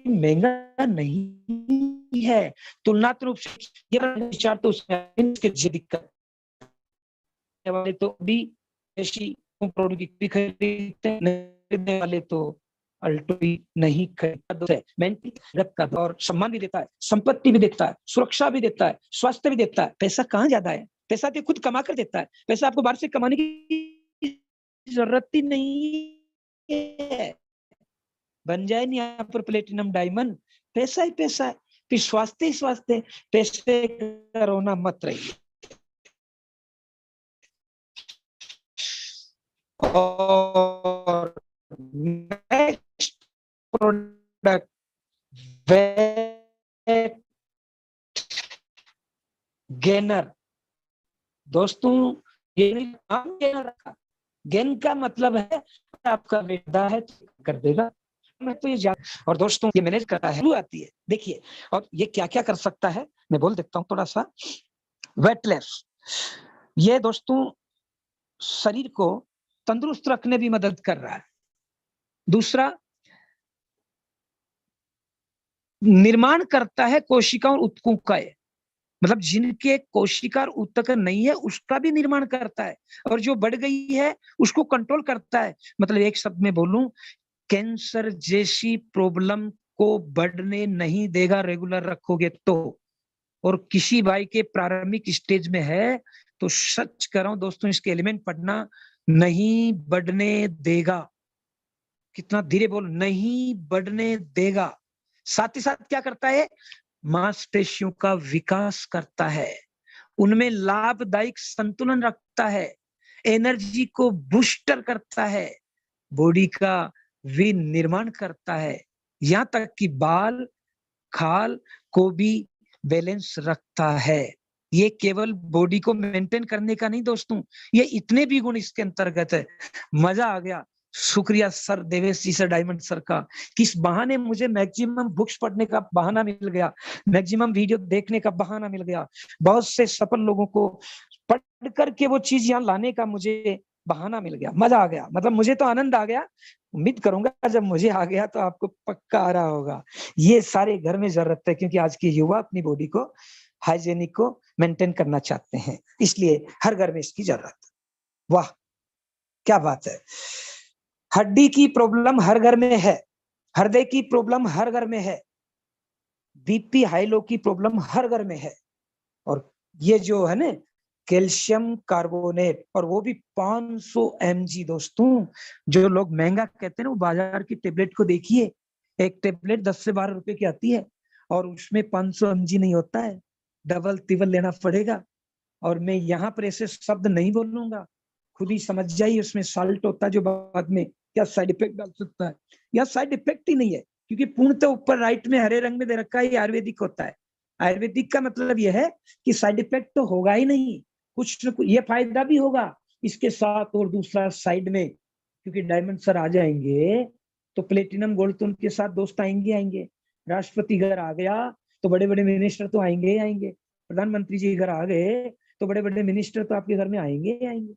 महंगा नहीं है तुलनात्मक रूप से। ये विचार तो उसमें दिक्कत वाले तो भी ऐसी प्रोडक्ट भी खरीदने वाले तो अल्टो भी नहीं खरीदता। और सम्मान भी देता है, संपत्ति भी देता है, सुरक्षा भी देता है, स्वास्थ्य भी देता है। पैसा कहाँ ज्यादा है, पैसा तो खुद कमा कर देता है। पैसा आपको बाहर से कमाने की जरूरत ही नहीं है। बन जाए नहीं यहाँ पर प्लेटिनम डायमंड, पैसा ही पैसा है। फिर स्वास्थ्य ही स्वास्थ्य, पैसे का रोना मत रहिए। और नेक्स्ट प्रोडक्ट वेट गेनर। दोस्तों ये नाम गेनर रखा, गेन का मतलब है आपका वेट है तो कर देगा। मैं तो ये और दोस्तों ये मैनेज करता है, आती है देखिए। और ये क्या क्या कर सकता है मैं बोल देता हूँ थोड़ा सा। वेटलेस, ये दोस्तों शरीर को तंदुरुस्त रखने भी मदद कर रहा है। दूसरा, निर्माण करता है कोशिका और ऊतकों का, मतलब जिनके कोशिका और ऊतक नहीं है उसका भी निर्माण करता है, और जो बढ़ गई है उसको कंट्रोल करता है। मतलब एक शब्द में बोलूं, कैंसर जैसी प्रॉब्लम को बढ़ने नहीं देगा रेगुलर रखोगे तो। और किसी भाई के प्रारंभिक स्टेज में है तो सच कर रहा हूं दोस्तों, इसके एलिमेंट पढ़ना, नहीं बढ़ने देगा। कितना धीरे बोल, नहीं बढ़ने देगा। साथ ही साथ क्या करता है, मांसपेशियों का विकास करता है, उनमें लाभदायक संतुलन रखता है, एनर्जी को बूस्टर करता है, बॉडी का विनिर्माण करता है, यहाँ तक कि बाल खाल को भी बैलेंस रखता है। ये केवल बॉडी को मेंटेन करने का नहीं दोस्तों, ये इतने भी गुण इसके अंतर्गत है। मजा आ गया। शुक्रिया सर देवेश जी सर डायमंड सर का, किस बहाने मुझे मैक्सिमम बुक्स पढ़ने का बहाना मिल गया, मैक्सिमम वीडियो देखने का बहाना मिल गया, बहुत से सफल लोगों को पढ़ करके वो चीज यहाँ लाने का मुझे बहाना मिल गया। मजा आ गया, मतलब मुझे तो आनंद आ गया। उम्मीद करूंगा जब मुझे आ गया तो आपको पक्का आ रहा होगा। ये सारे घर में जरूरत है, क्योंकि आज के युवा अपनी बॉडी को हाइजेनिक को मेंटेन करना चाहते हैं, इसलिए हर घर में इसकी जरूरत है। वाह क्या बात है। हड्डी की प्रॉब्लम हर घर में है, हृदय की प्रॉब्लम हर घर में है, बीपी हाई लो की प्रॉब्लम हर घर में है। और ये जो है ना कैल्शियम कार्बोनेट, और वो भी 500 mg दोस्तों। जो लोग महंगा कहते हैं ना, वो बाजार की टेबलेट को देखिए, एक टेबलेट 10 से 12 रुपए की आती है, और उसमें 500 mg नहीं होता है, डबल तिबल लेना पड़ेगा। और मैं यहाँ पर ऐसे शब्द नहीं बोलूंगा, खुद ही समझ जाइए उसमें साल्ट होता है जो बाद में क्या साइड इफेक्ट डाल सकता है। या साइड इफेक्ट ही नहीं है, क्योंकि पूर्णतः ऊपर राइट में हरे रंग में दे रखा है ये आयुर्वेदिक होता है। आयुर्वेदिक का मतलब यह है कि साइड इफेक्ट तो होगा ही नहीं, कुछ न कुछ ये फायदा भी होगा इसके साथ। और दूसरा साइड में, क्योंकि डायमंड सर आ जाएंगे तो प्लेटिनम गोल्ड तो उनके साथ दोस्त आएंगे आएंगे। राष्ट्रपति घर आ गया तो बड़े बड़े मिनिस्टर तो आएंगे ही आएंगे। प्रधानमंत्री जी घर आ गए तो बड़े बड़े मिनिस्टर तो आपके घर में आएंगे ही आएंगे।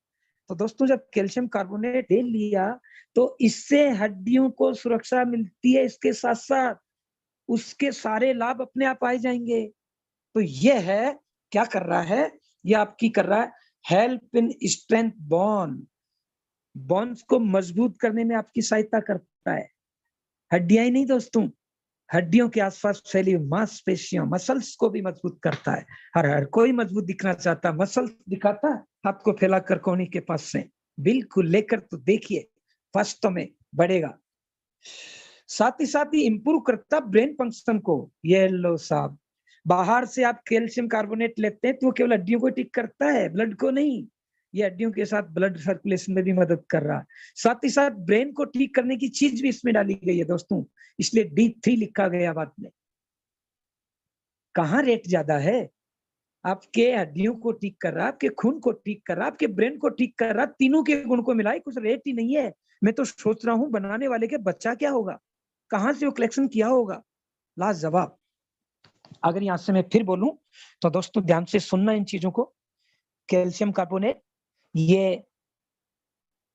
तो दोस्तों जब कैल्शियम कार्बोनेट ले लिया तो इससे हड्डियों को सुरक्षा मिलती है, इसके साथ साथ उसके सारे लाभ अपने आप आ जाएंगे। तो ये है क्या कर रहा है, ये आपकी कर रहा है help in strength Bon, bones को मजबूत करने में आपकी सहायता करता है। हड्डियां ही नहीं दोस्तों, हड्डियों के आसपास फैली मांसपेशियों मसल्स को भी मजबूत करता है। हर कोई मजबूत दिखना चाहता, मसल्स दिखाता है आपको फैलाकर कोहनी के पास से, बिल्कुल लेकर तो देखिए वास्तव में बढ़ेगा। साथ ही इंप्रूव करता ब्रेन फंक्शन को। ये लो साहब, बाहर से आप कैल्शियम कार्बोनेट लेते हैं तो वो केवल हड्डियों को ठीक करता है, ब्लड को नहीं। ये हड्डियों के साथ ब्लड सर्कुलेशन में भी मदद कर रहा है। साथ ही साथ ब्रेन को ठीक करने की चीज भी इसमें डाली गई है दोस्तों, इसलिए D3 लिखा गया बाद में। कहाँ रेट ज्यादा है, आपके हड्डियों को ठीक कर रहा, आपके खून को ठीक कर रहा, आपके ब्रेन को ठीक कर रहा, तीनों के गुण को मिलाए, कुछ रेट ही नहीं है। मैं तो सोच रहा हूँ बनाने वाले के बच्चा क्या होगा, कहाँ से वो कलेक्शन किया होगा, लाजवाब। अगर यहां से मैं फिर बोलूं तो दोस्तों ध्यान से सुनना इन चीजों को। कैल्शियम कार्बोनेट ये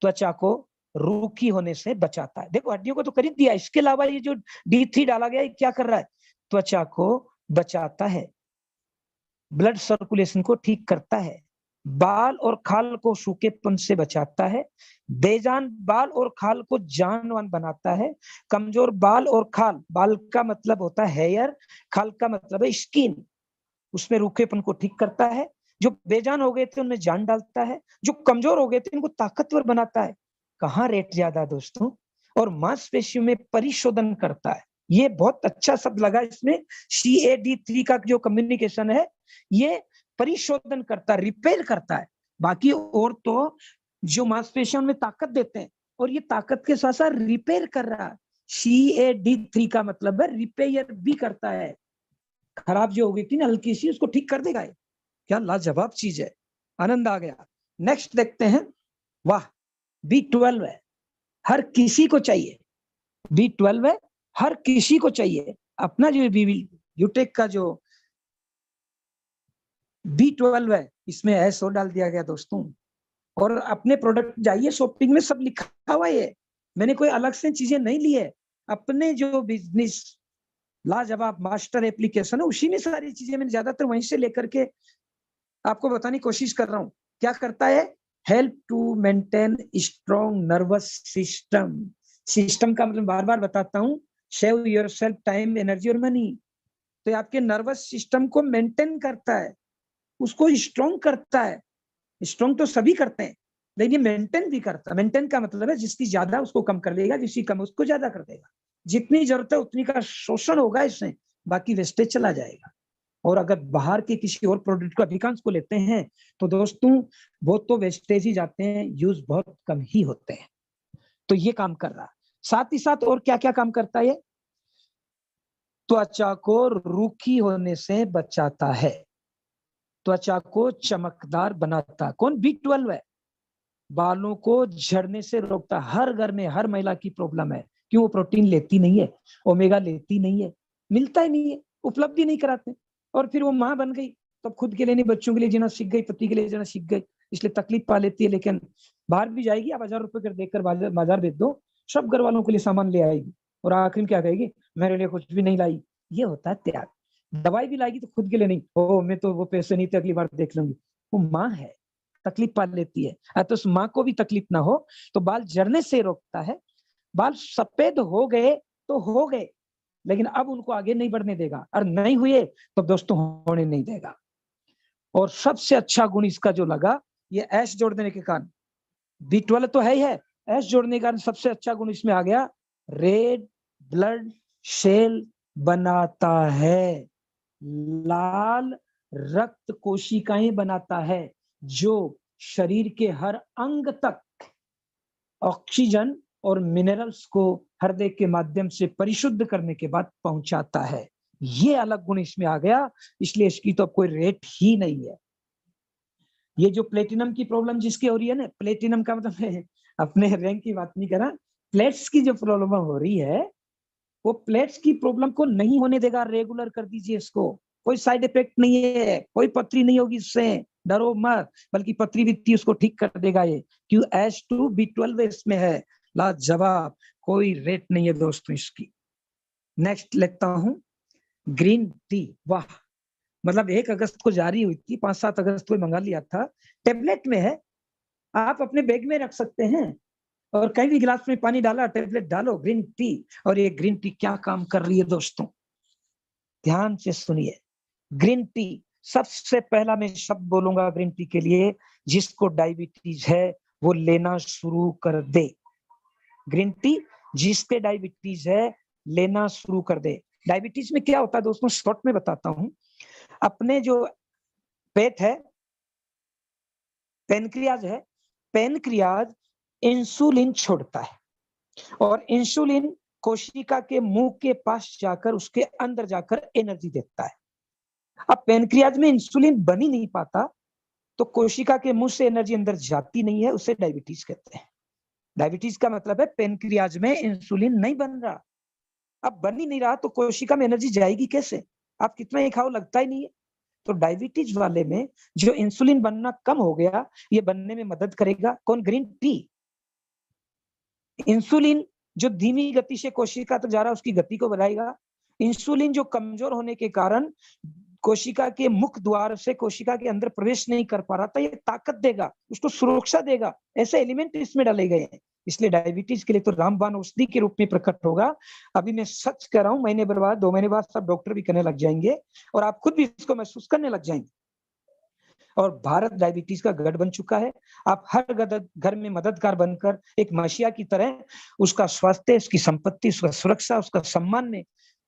त्वचा को रूखी होने से बचाता है। देखो हड्डियों को तो खरीद दिया, इसके अलावा ये जो D3 डाला गया है क्या कर रहा है, त्वचा को बचाता है, ब्लड सर्कुलेशन को ठीक करता है, बाल और खाल को सूखेपन से बचाता है, बेजान बाल और खाल को जानवान बनाता है, कमजोर बाल और खाल, बाल का मतलब होता है हेयर, खाल का मतलब है स्किन, उसमें रूखेपन को ठीक करता है, जो बेजान हो गए थे उनमें जान डालता है, जो कमजोर हो गए थे उनको ताकतवर बनाता है। कहाँ रेट ज्यादा दोस्तों। और मांसपेशियों में परिशोधन करता है, ये बहुत अच्छा शब्द लगा इसमें। CAD3 का जो कम्युनिकेशन है ये परिशोधन करता है, रिपेयर करता है। बाकी और तो जो मांसपेशियों में ताकत देते हैं, और ये ताकत के साथ साथ रिपेयर कर रहा है। CAD3 का मतलब है रिपेयर भी करता है, खराब जो हो गई थी ना हल्की सी, उसको ठीक कर देगा। क्या लाजवाब चीज है, आनंद आ गया। नेक्स्ट देखते हैं, वाह B12 है, हर किसी को चाहिए। B12 है, हर किसी को चाहिए। अपना जो यूटेक का जो B12 है इसमें SO डाल दिया गया दोस्तों। और अपने प्रोडक्ट जाइए शॉपिंग में सब लिखा हुआ है, मैंने कोई अलग से चीजें नहीं ली है। अपने जो बिजनेस लाजवाब मास्टर एप्लीकेशन है उसी में सारी चीजें मैंने ज्यादातर वहीं से लेकर के आपको बताने की कोशिश कर रहा हूँ। क्या करता है, help to maintain strong nervous system. System का मतलब बार बार बताता हूँ, सेव योरसेल्फ टाइम एनर्जी और मनी। तो आपके नर्वस सिस्टम को मेंटेन करता है, उसको स्ट्रॉन्ग करता है। स्ट्रॉन्ग तो सभी करते हैं लेकिन ये मेंटेन भी करता है। मेंटेन का मतलब है जिसकी ज्यादा उसको कम कर देगा, जिसकी कम उसको ज्यादा कर देगा। जितनी जरूरत है उतनी का शोषण होगा इसमें, बाकी वेस्टेज चला जाएगा। और अगर बाहर के किसी और प्रोडक्ट को अधिकांश को लेते हैं तो दोस्तों वो तो वेस्टेज ही जाते हैं, यूज बहुत कम ही होते हैं। तो ये काम कर रहा है। साथ ही साथ और क्या क्या काम करता है, त्वचा को रूखी होने से बचाता है, त्वचा को चमकदार बनाता है। कौन, B12 है। बालों को झड़ने से रोकता, हर घर में हर महिला की प्रॉब्लम है, क्यों, वो प्रोटीन लेती नहीं है, ओमेगा लेती नहीं है, मिलता ही नहीं है, उपलब्धि नहीं कराते। और फिर वो माँ बन गई तो खुद के लिए नहीं बच्चों के लिए जीना सीख गई, पति के लिए जीना सीख गई, इसलिए तकलीफ पा लेती है। लेकिन बाहर भी जाएगी, आप 1000 रुपए कर देकर बाजार भेज दो, सब घर वालों के लिए सामान ले आएगी और आखिर में क्या कहेगी, मेरे लिए कुछ भी नहीं लाई। ये होता है त्याग। दवाई भी लाएगी तो खुद के लिए नहीं, ओ मैं तो वो पैसे नहीं थे, अगली बार देख लूंगी। वो माँ है, तकलीफ पा लेती है। तो उस माँ को भी तकलीफ ना हो तो बाल झड़ने से रोकता है। बाल सफेद हो गए तो हो गए, लेकिन अब उनको आगे नहीं बढ़ने देगा, और नहीं हुए तो दोस्तों होने नहीं देगा। और सबसे अच्छा गुण इसका जो लगा, ये एस जोड़ देने के कारण, B12 तो है ही है, एस जोड़ने के कारण सबसे अच्छा गुण इसमें आ गया, रेड ब्लड सेल बनाता है, लाल रक्त कोशिकाएं बनाता है, जो शरीर के हर अंग तक ऑक्सीजन और मिनरल्स को हृदय के माध्यम से परिशुद्ध करने के बाद पहुंचाता है। ये अलग गुण इसमें आ गया, इसलिए इसकी तो अब कोई रेट ही नहीं है। ये जो प्लेटिनम की प्रॉब्लम जिसकी हो रही है ना, प्लेटिनम का मतलब है, अपने रैंक की बात नहीं कर रहा, प्लेट्स की जो प्रॉब्लम हो रही है, वो प्लेट्स की प्रॉब्लम को नहीं होने देगा। रेगुलर कर दीजिए इसको, कोई साइड इफेक्ट नहीं है, कोई पथरी नहीं होगी इससे, डरो मत, बल्कि पथरी भी थी उसको ठीक कर देगा ये, क्यों H2B12 इसमें है, लाजवाब, कोई रेट नहीं है दोस्तों इसकी। नेक्स्ट लेता हूं, ग्रीन टी, वाह, मतलब 1 अगस्त को जारी हुई थी, 5-7 अगस्त को मंगा लिया था, टेबलेट में है, आप अपने बैग में रख सकते हैं, और कहीं भी गिलास में पानी डाला, टेबलेट डालो, ग्रीन टी। और ये ग्रीन टी क्या काम कर रही है दोस्तों, ध्यान से सुनिए। ग्रीन टी, सबसे पहला मैं शब्द बोलूंगा ग्रीन टी के लिए, जिसको डायबिटीज है वो लेना शुरू कर दे। ग्रीन टी जिसके डायबिटीज है लेना शुरू कर दे। डायबिटीज में क्या होता है दोस्तों, शॉर्ट में बताता हूं। अपने जो पेट है, पेनक्रियाज है, पेनक्रियाज इंसुलिन छोड़ता है, और इंसुलिन कोशिका के मुंह के पास जाकर उसके अंदर जाकर एनर्जी देता है। अब पेनक्रियाज में इंसुलिन बन ही नहीं पाता, तो कोशिका के मुंह से एनर्जी अंदर जाती नहीं है, उसे डायबिटीज कहते हैं। डायबिटीज का मतलब है पेनक्रियाज में इंसुलिन नहीं बन रहा, अब बन ही नहीं रहा तो कोशिका में एनर्जी जाएगी कैसे, आप कितना ही खाओ लगता ही नहीं है। तो डायबिटीज वाले में जो इंसुलिन बनना कम हो गया, ये बनने में मदद करेगा कौन, ग्रीन टी। इंसुलिन जो धीमी गति से कोशिका तक जा रहा है उसकी गति को बढ़ाएगा। इंसुलिन जो कमजोर होने के कारण कोशिका के मुख द्वार से कोशिका के अंदर प्रवेश नहीं कर पा रहा था, ये ताकत देगा, उसको सुरक्षा देगा, ऐसे एलिमेंट इसमें डाले गए हैं। इसलिए डायबिटीज के लिए तो रामबाण औषधि के रूप में प्रकट होगा। अभी मैं सच कह रहा हूं, महीने भर बाद, 2 महीने बाद सब डॉक्टर भी करने लग जाएंगे, और आप खुद भी इसको महसूस करने लग जाएंगे। और भारत डायबिटीज का गढ़ बन चुका है। आप हर घर में मददगार बनकर एक मसीहा की तरह उसका स्वास्थ्य, उसकी संपत्ति, उसका सुरक्षा, उसका सम्मान में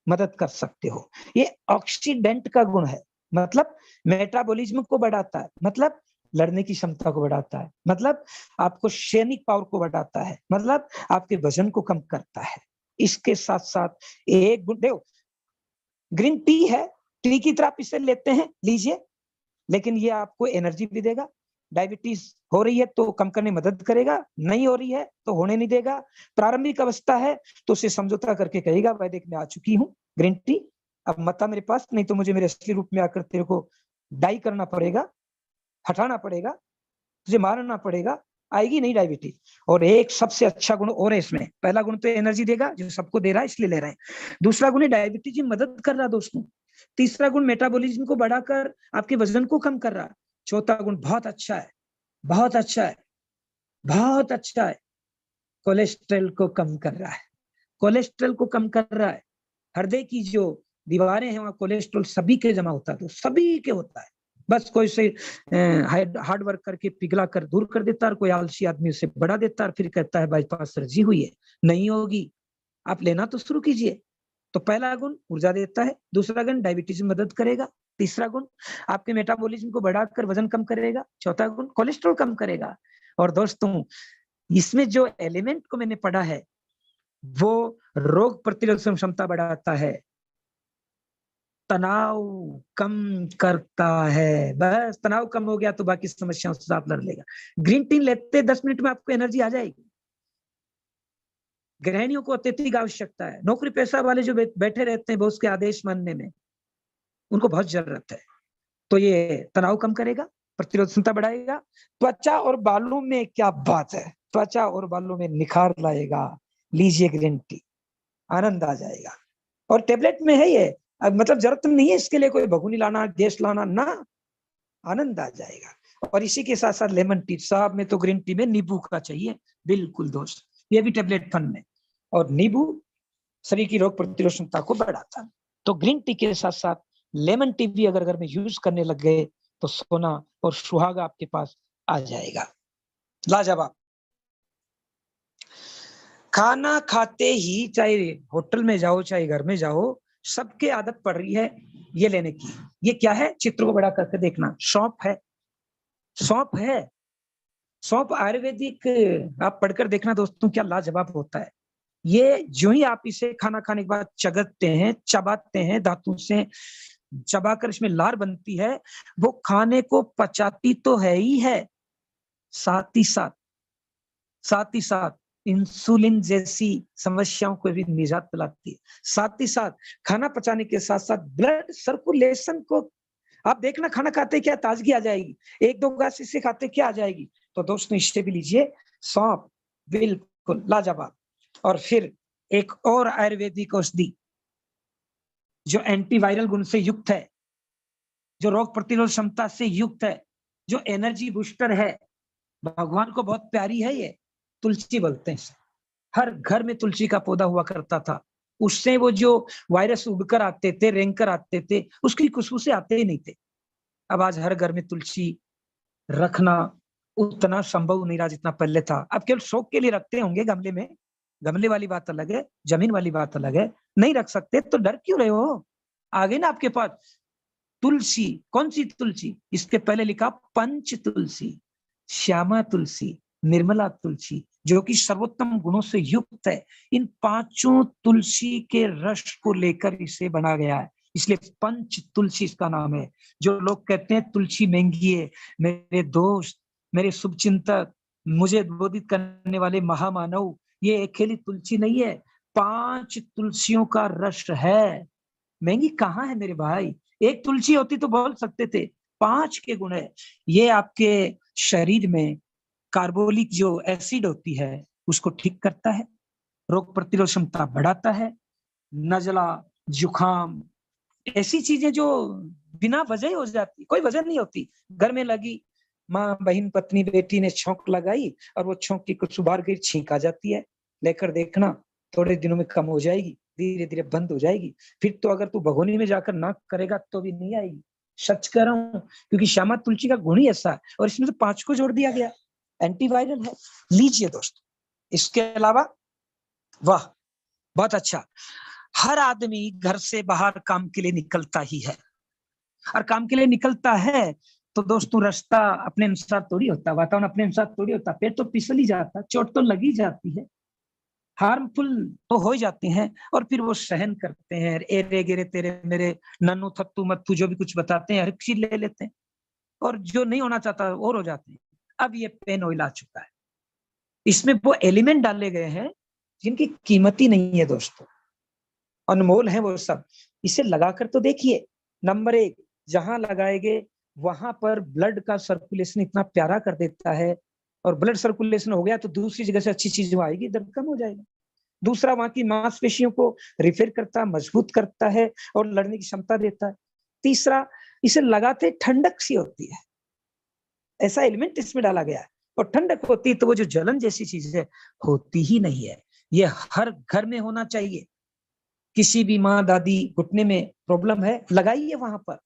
मदद कर सकते हो। ये ऑक्सीडेंट का गुण है, मतलब मेटाबॉलिज्म को बढ़ाता है, मतलब लड़ने की क्षमता को बढ़ाता है, मतलब आपको सैनिक पावर को बढ़ाता है, मतलब आपके वजन को कम करता है। इसके साथ साथ एक गुण देखो, ग्रीन टी है, टी की तरह आप इसे लेते हैं, लीजिए, लेकिन ये आपको एनर्जी भी देगा। डायबिटीज हो रही है तो कम करने में मदद करेगा, नहीं हो रही है तो होने नहीं देगा। प्रारंभिक अवस्था है तो उसे समझौता करके कहेगा भाई देख मैं आ चुकी हूँ, ग्रीन टी अब मत आ मेरे पास, नहीं तो मुझे मेरे असली रूप में आकर तेरे को डाई करना पड़ेगा, हटाना पड़ेगा, तुझे मारना पड़ेगा, आएगी नहीं डायबिटीज। और एक सबसे अच्छा गुण और है इसमें, पहला गुण तो एनर्जी देगा जो सबको दे रहा है इसलिए ले रहे हैं, दूसरा गुण है डायबिटीज में मदद कर रहा दोस्तों, तीसरा गुण मेटाबॉलिज्म को बढ़ाकर आपके वजन को कम कर रहा है, चौथा गुण बहुत अच्छा है, बहुत अच्छा है, बहुत अच्छा है, कोलेस्ट्रॉल को कम कर रहा है, कोलेस्ट्रॉल को कम कर रहा है। हृदय की जो दीवारें हैं वहां कोलेस्ट्रॉल सभी के जमा होता है, तो सभी के होता है, बस कोई से हार्ड वर्क करके पिघला कर दूर कर देता है, और कोई आलसी आदमी उसे बढ़ा देता है, फिर कहता है बाईपास सर्जरी हुई है, नहीं होगी, आप लेना तो शुरू कीजिए। तो पहला गुण ऊर्जा देता है, दूसरा गुण डायबिटीज में मदद करेगा, तीसरा गुण आपके मेटाबॉलिज्म को बढ़ाकर वजन कम करेगा, चौथा गुण कोलेस्ट्रॉल कम करेगा। और दोस्तों इसमें जो एलिमेंट को मैंने पढ़ा है वो रोग प्रतिरोधक क्षमता बढ़ाता है, तनाव कम करता है, बस तनाव कम हो गया तो बाकी समस्याओं से आप लड़ लेगा। ग्रीन टी लेते 10 मिनट में आपको एनर्जी आ जाएगी। गृहिणियों को अत्यधिक आवश्यकता है, नौकरी पेशा वाले जो बैठे रहते हैं बॉस के आदेश मानने में, उनको बहुत जरूरत है। तो ये तनाव कम करेगा, प्रतिरोध क्षमता बढ़ाएगा, त्वचा और बालों में क्या बात है, त्वचा और बालों में निखार लाएगा। लीजिए ग्रीन टी, आनंद आ जाएगा। और टेबलेट में है ये, मतलब जरूरत नहीं है इसके लिए कोई भगुनी लाना, गैस लाना ना, आनंद आ जाएगा। और इसी के साथ साथ लेमन टी, साहब में तो ग्रीन टी में नींबू का चाहिए, बिल्कुल दोस्त, ये भी टेबलेट फन में, और नींबू शरीर की रोग प्रतिरोध क्षमता को बढ़ाता है। तो ग्रीन टी के साथ साथ लेमन टी भी अगर घर में यूज करने लग गए तो सोना और सुहागा आपके पास आ जाएगा, लाजवाब। खाना खाते ही, चाहे होटल में जाओ चाहे घर में जाओ, सबके आदत पड़ रही है ये लेने की। ये क्या है, चित्र को बड़ा करके देखना, सौंफ है, सौंफ है, सौंफ आयुर्वेदिक, आप पढ़कर देखना दोस्तों क्या लाजवाब होता है। ये जो ही आप इसे खाना खाने के बाद चगतते हैं, चबाते हैं, दांतों से चबाकर इसमें लार बनती है, वो खाने को पचाती तो है ही है, साथ ही साथ इंसुलिन जैसी समस्याओं को भी निजात दिलाती है। साथ ही साथ खाना पचाने के साथ साथ ब्लड सर्कुलेशन को, आप देखना खाना खाते क्या ताजगी आ जाएगी, एक दो गाछ इसे खाते क्या आ जाएगी। तो दोस्तों इससे भी लीजिए, सौंफ बिल्कुल लाजवाब। और फिर एक और आयुर्वेदिक औषधि जो एंटीवायरल गुण से युक्त है, जो रोग प्रतिरोध क्षमता से युक्त है, जो एनर्जी बूस्टर है, भगवान को बहुत प्यारी है, ये तुलसी बोलते हैं। हर घर में तुलसी का पौधा हुआ करता था, उससे वो जो वायरस उड़कर आते थे, रेंगकर आते थे, उसकी खुशबू से आते ही नहीं थे। अब आज हर घर में तुलसी रखना उतना संभव नहीं रहा जितना पहले था। अब केवल शौक के लिए रखते होंगे गमले में, गमले वाली बात अलग है, जमीन वाली बात अलग है। नहीं रख सकते तो डर क्यों रहे हो, आगे ना आपके पास तुलसी। कौन सी तुलसी, इसके पहले लिखा पंच तुलसी, श्यामा तुलसी, निर्मला तुलसी, जो कि सर्वोत्तम गुणों से युक्त है। इन पांचों तुलसी के रस को लेकर इसे बना गया है, इसलिए पंच तुलसी इसका नाम है। जो लोग कहते हैं तुलसी महंगी है, मेरे दोस्त, मेरे शुभचिंतक, मुझे बोधित करने वाले महामानव, ये अकेली तुलसी नहीं है, 5 तुलसियों का रस है। महंगी कहाँ है मेरे भाई, एक तुलसी होती तो बोल सकते थे, 5 के गुण है। ये आपके शरीर में कार्बोलिक जो एसिड होती है उसको ठीक करता है, रोग प्रतिरोध क्षमता बढ़ाता है, नजला, जुखाम, ऐसी चीजें जो बिना वजह हो जाती, कोई वजह नहीं होती, घर में लगी, माँ बहन पत्नी बेटी ने छौंक लगाई और वो छौंक की कुछ उबार गई, छींक आ जाती है, लेकर देखना थोड़े दिनों में कम हो जाएगी, धीरे धीरे बंद हो जाएगी। फिर तो अगर तू भगोनी में जाकर नाक करेगा तो भी नहीं आएगी, सच कह रहा हूँ, क्योंकि श्यामा तुलसी का गुण ही ऐसा है। और इसमें तो 5 को जोड़ दिया गया, एंटीवायरल है। लीजिए दोस्त, इसके अलावा वाह बहुत अच्छा, हर आदमी घर से बाहर काम के लिए निकलता ही है, और काम के लिए निकलता है तो दोस्तों रास्ता अपने अनुसार थोड़ी होता, वातावरण अपने अनुसार थोड़ी होता, पैर तो फिसल ही जाता, चोट तो लगी जाती है, हार्मफुल तो हो जाते हैं, और फिर वो सहन करते हैं, एरे गिरे तेरे मेरे नन्नू थत्तू मत्तू जो भी कुछ बताते हैं हर चीज ले लेते हैं, और जो नहीं होना चाहता और हो जाते हैं। अब ये पेन ऑयल आ चुका है, इसमें वो एलिमेंट डाले गए हैं जिनकी कीमत ही नहीं है दोस्तों, अनमोल है वो सब। इसे लगाकर तो देखिए, नंबर 1 जहां लगाएंगे वहां पर ब्लड का सर्कुलेशन इतना प्यारा कर देता है, और ब्लड सर्कुलेशन हो गया तो दूसरी जगह से अच्छी चीज आएगी, दर्द कम हो जाएगा। दूसरा, वहां की मांसपेशियों को रिपेयर करता है, मजबूत करता है और लड़ने की क्षमता देता है। तीसरा, इसे लगाते ठंडक सी होती है, ऐसा एलिमेंट इसमें डाला गया है, और ठंडक होती है तो वो जो जलन जैसी चीज है होती ही नहीं है। ये हर घर में होना चाहिए। किसी भी माँ दादी घुटने में प्रॉब्लम है, लगाइए वहां पर,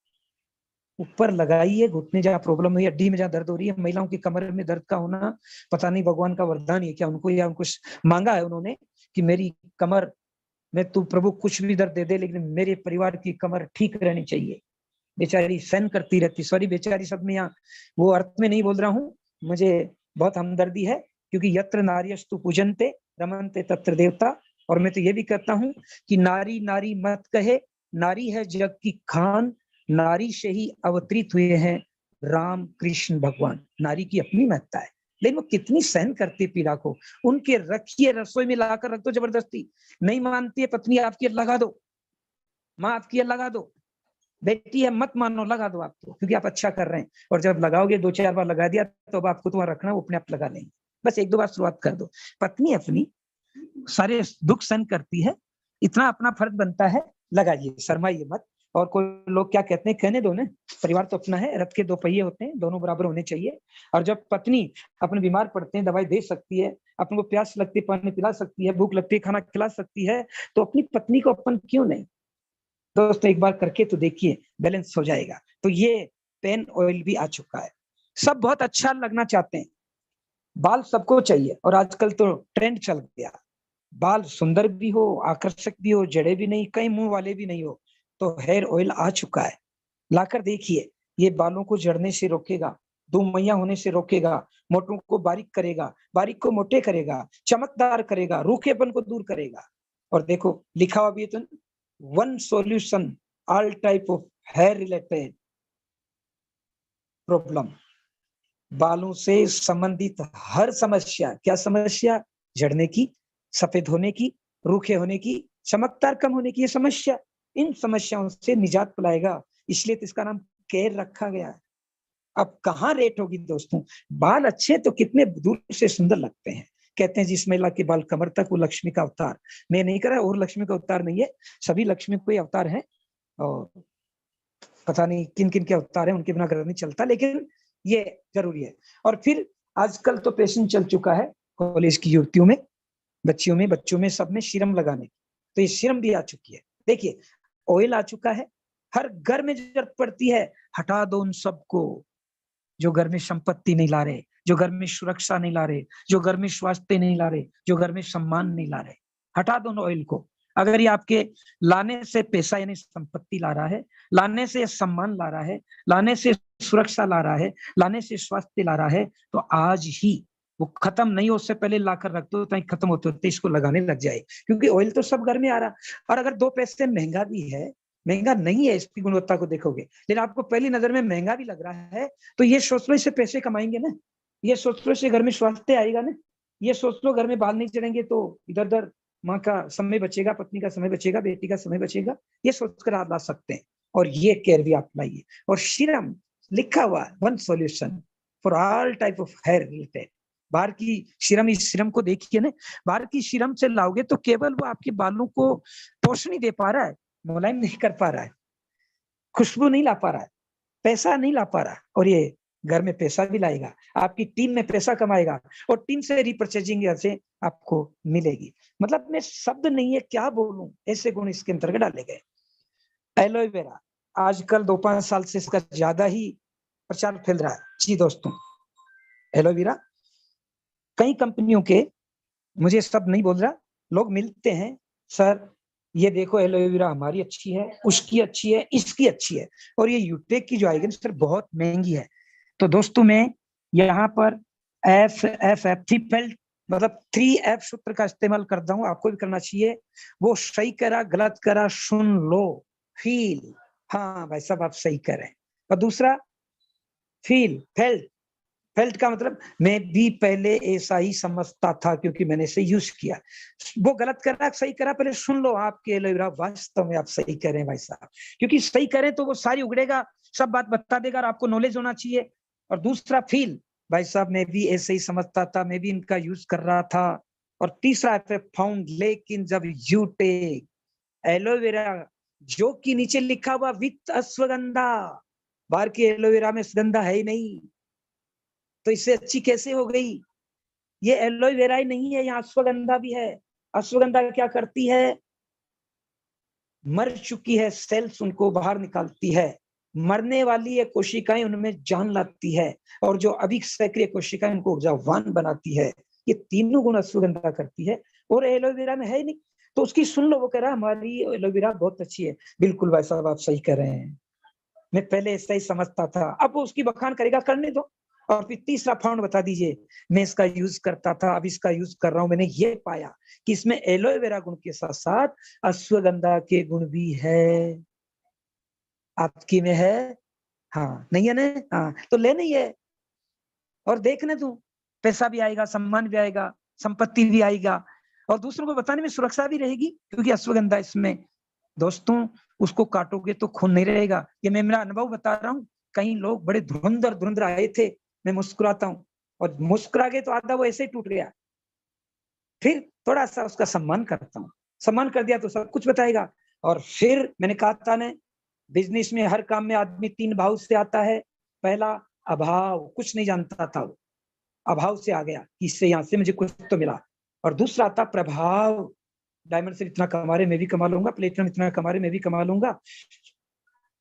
ऊपर लगाइए, घुटने जहाँ प्रॉब्लम है, हड्डी में जहाँ दर्द हो रही है, महिलाओं की कमर में दर्द का होना पता नहीं भगवान का वरदान है क्या उनको, या उनको मांगा है उन्होंने कि मेरी कमर में तू प्रभु कुछ भी दर्द दे दे, लेकिन मेरे परिवार की कमर ठीक रहनी चाहिए। बेचारी सहन करती रहती, सॉरी बेचारी शब्द में यहाँ वो अर्थ में नहीं बोल रहा हूँ, मुझे बहुत हमदर्दी है, क्योंकि यत्र नार्यस्तु पूजन्ते रमन्ते तत्र देवता। और मैं तो ये भी कहता हूँ कि नारी नारी मत कहे, नारी है जग की खान, नारी से ही अवतरित हुए हैं राम कृष्ण भगवान। नारी की अपनी महत्ता है, लेकिन वो कितनी सहन करती है पीड़ा को, उनके रखिए, रसोई में लाकर रख दो जबरदस्ती, नहीं मानती है पत्नी आपकी, लगा दो, माँ आपकी लगा दो, बेटी है मत मानो, लगा दो आपको, क्योंकि आप अच्छा कर रहे हैं। और जब लगाओगे 2-4 बार लगा दिया तो अब आपको तुम्हारा रखना, वो अपने आप लगा लेंगे। बस 1-2 बार शुरुआत कर दो, पत्नी अपनी सारे दुख सहन करती है, इतना अपना फर्ज बनता है, लगाइए, शर्माइए मत। और कोई लोग क्या कहते हैं, कहने दो ना, परिवार तो अपना है, रथ के 2 पहिए होते हैं, दोनों बराबर होने चाहिए। और जब पत्नी अपने बीमार पड़ते हैं दवाई दे सकती है, अपने को प्यास लगती है पानी पिला सकती है, भूख लगती है खाना खिला सकती है, तो अपनी पत्नी को अपन क्यों नहीं। दोस्तों एक बार करके तो देखिए, बैलेंस हो जाएगा। तो ये पेन ऑयल भी आ चुका है, सब बहुत अच्छा लगना चाहते हैं, बाल सबको चाहिए, और आजकल तो ट्रेंड चल गया, बाल सुंदर भी हो, आकर्षक भी हो, जड़े भी नहीं, कहीं मुंह वाले भी नहीं हो, तो हेयर ऑयल आ चुका है। लाकर देखिए, ये बालों को झड़ने से रोकेगा, दुमैया होने से रोकेगा, मोटों को बारीक करेगा, बारीक को मोटे करेगा, चमकदार करेगा, रूखेपन को दूर करेगा। और देखो लिखा हुआ भी है तो, one solution all type of hair related problem. बालों से संबंधित हर समस्या, क्या समस्या? झड़ने की, सफेद होने की, रूखे होने की, चमकदार कम होने की, ये समस्या, इन समस्याओं से निजात पाएगा। इसलिए तो इसका नाम केयर रखा गया है। अब कहाँ रेट होगी दोस्तों? बाल अच्छे तो कितने दूर से सुंदर लगते हैं। कहते हैं जिस महिला के बाल कमर तक वो लक्ष्मी का अवतार। मैं नहीं कर रहा, और लक्ष्मी का अवतार नहीं है, सभी लक्ष्मी कोई अवतार है, और पता नहीं किन किन के अवतार हैं, उनके बिना घर नहीं चलता, लेकिन ये जरूरी है। और फिर आजकल तो फैशन चल चुका है कॉलेज की युवतियों में, बच्चियों में, बच्चों में, सब में सीरम लगाने की। तो ये सीरम भी आ चुकी है। देखिए ऑयल आ चुका है, हर घर में जरूरत पड़ती है। हटा दो उन सबको जो घर में संपत्ति नहीं ला रहे, जो घर में सुरक्षा नहीं ला रहे, जो घर में स्वास्थ्य नहीं ला रहे, जो घर में सम्मान नहीं ला रहे। हटा दो उन ऑयल को। अगर ये आपके लाने से पैसा यानी संपत्ति ला रहा है, लाने से सम्मान ला रहा है, लाने से सुरक्षा ला रहा है, लाने से स्वास्थ्य ला रहा है, तो आज ही वो खत्म नहीं हो, उससे पहले लाकर रख दो, ताकि खत्म होते होते इसको लगाने लग जाए। क्योंकि ऑयल तो सब घर में आ रहा, और अगर 2 पैसे महंगा भी है, महंगा नहीं है इसकी गुणवत्ता को देखोगे, लेकिन आपको पहली नजर में महंगा भी लग रहा है, तो ये सोच लो इससे पैसे कमाएंगे ना, ये सोच लो इससे घर में स्वास्थ्य आएगा ना, ये सोच लो घर में बाल नहीं चढ़ेंगे तो इधर उधर माँ का समय बचेगा, पत्नी का समय बचेगा, बेटी का समय बचेगा, ये सोचकर आप ला सकते हैं। और ये केयर भी आप लाइए। और सीरम लिखा हुआ one solution for all type of hair related. बाहर की सीरम, इस सीरम को देखिए ना, बाहर की सीरम से लाओगे तो केवल वो आपके बालों को पोषण ही दे पा रहा है, मुलायम नहीं कर पा रहा है, खुशबू नहीं ला पा रहा है, पैसा नहीं ला पा रहा है। और ये घर में पैसा भी लाएगा, आपकी टीम में पैसा कमाएगा, और टीम से रिपर्चेजिंग से आपको मिलेगी। मतलब मैं शब्द नहीं है क्या बोलूं, ऐसे गुण इसके अंतर्गत डाले गए। एलोवेरा आजकल 2-5 साल से इसका ज्यादा ही प्रचार फैल रहा है। जी दोस्तों, एलोवेरा कई कंपनियों के, मुझे सब नहीं बोल रहा, लोग मिलते हैं, सर ये देखो एलोवेरा हमारी अच्छी है, उसकी अच्छी है, इसकी अच्छी है, और ये यूटेक की जो आएगी ना सर बहुत महंगी है। तो दोस्तों मैं यहाँ पर एफ मतलब 3F सूत्र का इस्तेमाल करता हूँ, आपको भी करना चाहिए। वो सही करा गलत करा सुन लो, फील, हाँ भाई साहब आप सही कर रहे हैं। और दूसरा फेल्ट का मतलब मैं भी पहले ऐसा ही समझता था क्योंकि मैंने इसे यूज किया। वो गलत कर रहा सही करा, पहले सुन लो, आपके एलोवेरा वास्तव में आप सही करें भाई साहब, क्योंकि सही करें तो वो सारी उगड़ेगा, सब बात बता देगा, और आपको नॉलेज होना चाहिए। और दूसरा फील, भाई साहब मैं भी ऐसे ही समझता था, मैं भी इनका यूज कर रहा था। और तीसरा फाउंड, लेकिन जब यू टेक एलोवेरा जो कि नीचे लिखा हुआ विथ अश्वगंधा, बाहर की एलोवेरा में सुगंधा है ही नहीं, तो इससे अच्छी कैसे हो गई? ये एलोवेरा ही नहीं है, यहाँ अश्वगंधा भी है। अश्वगंधा क्या करती है? मर चुकी है सेल्स उनको बाहर निकालती है, मरने वाली ये कोशिकाएं उनमें जान लाती है, और जो अभी सक्रिय कोशिकाएं उनको ऊर्जावान बनाती है। ये तीनों गुण अश्वगंधा करती है, और एलोवेरा में है नहीं। तो उसकी सुन लो, वो कह रहा हमारी एलोवेरा बहुत अच्छी है। बिल्कुल भाई साहब आप सही कह रहे हैं, मैं पहले ऐसा ही समझता था। अब वो उसकी बखान करेगा, करने दो। और फिर तीसरा फाउंड बता दीजिए, मैं इसका यूज करता था, अब इसका यूज कर रहा हूं, मैंने ये पाया कि इसमें एलोवेरा गुण के साथ साथ अश्वगंधा के गुण भी है। आपकी में है? हाँ नहीं है ना? हाँ तो लेने ही है, और देखने तू, पैसा भी आएगा, सम्मान भी आएगा, संपत्ति भी आएगा, और दूसरों को बताने में सुरक्षा भी रहेगी, क्योंकि अश्वगंधा इसमें। दोस्तों उसको काटोगे तो खून नहीं रहेगा, ये मैं मेरा अनुभव बता रहा हूँ। कई लोग बड़े धुरंधर आए थे, मैं मुस्कुराता हूँ, और मुस्कुरा गए तो आधा वो ऐसे ही टूट गया। फिर थोड़ा सा उसका सम्मान करता हूँ, सम्मान कर दिया तो सब कुछ बताएगा। और फिर मैंने कहा था ना, बिजनेस में हर काम में आदमी 3 भाव से आता है। पहला अभाव, कुछ नहीं जानता था वो, अभाव से आ गया, इससे यहाँ से मुझे कुछ तो मिला। और दूसरा आता प्रभाव, डायमंड से इतना कमा रहे मैं भी कमा लूंगा, प्लेटिनम इतना कमा रहे मैं भी कमा लूंगा,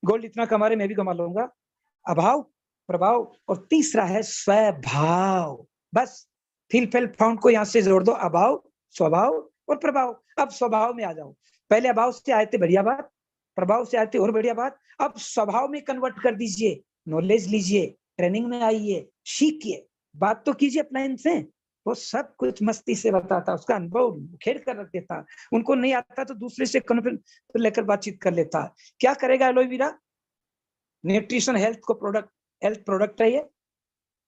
गोल्ड इतना कमा रहे मैं भी कमा लूंगा। अभाव, प्रभाव, और तीसरा है स्वभाव। बस फील फेल फाउंड को यहां से जोड़ दो, अभाव, स्वभाव और प्रभाव। अब स्वभाव में आ जाओ। पहले अभाव से आए थे, बढ़िया बात, प्रभाव से आए थे और बढ़िया बात। अब स्वभाव में कन्वर्ट कर दीजिए, नॉलेज लीजिए, ट्रेनिंग में आइए, सीखिए, बात तो कीजिए अपलाइन से। वो सब कुछ मस्ती से बताता, उसका अनुभव खेड़ कर रख देता। उनको नहीं आता तो दूसरे से कॉन्फ्रेंस लेकर बातचीत कर लेता। क्या करेगा एलोवेरा? न्यूट्रिशन हेल्थ को प्रोडक्ट, हेल्थ प्रोडक्ट है ये,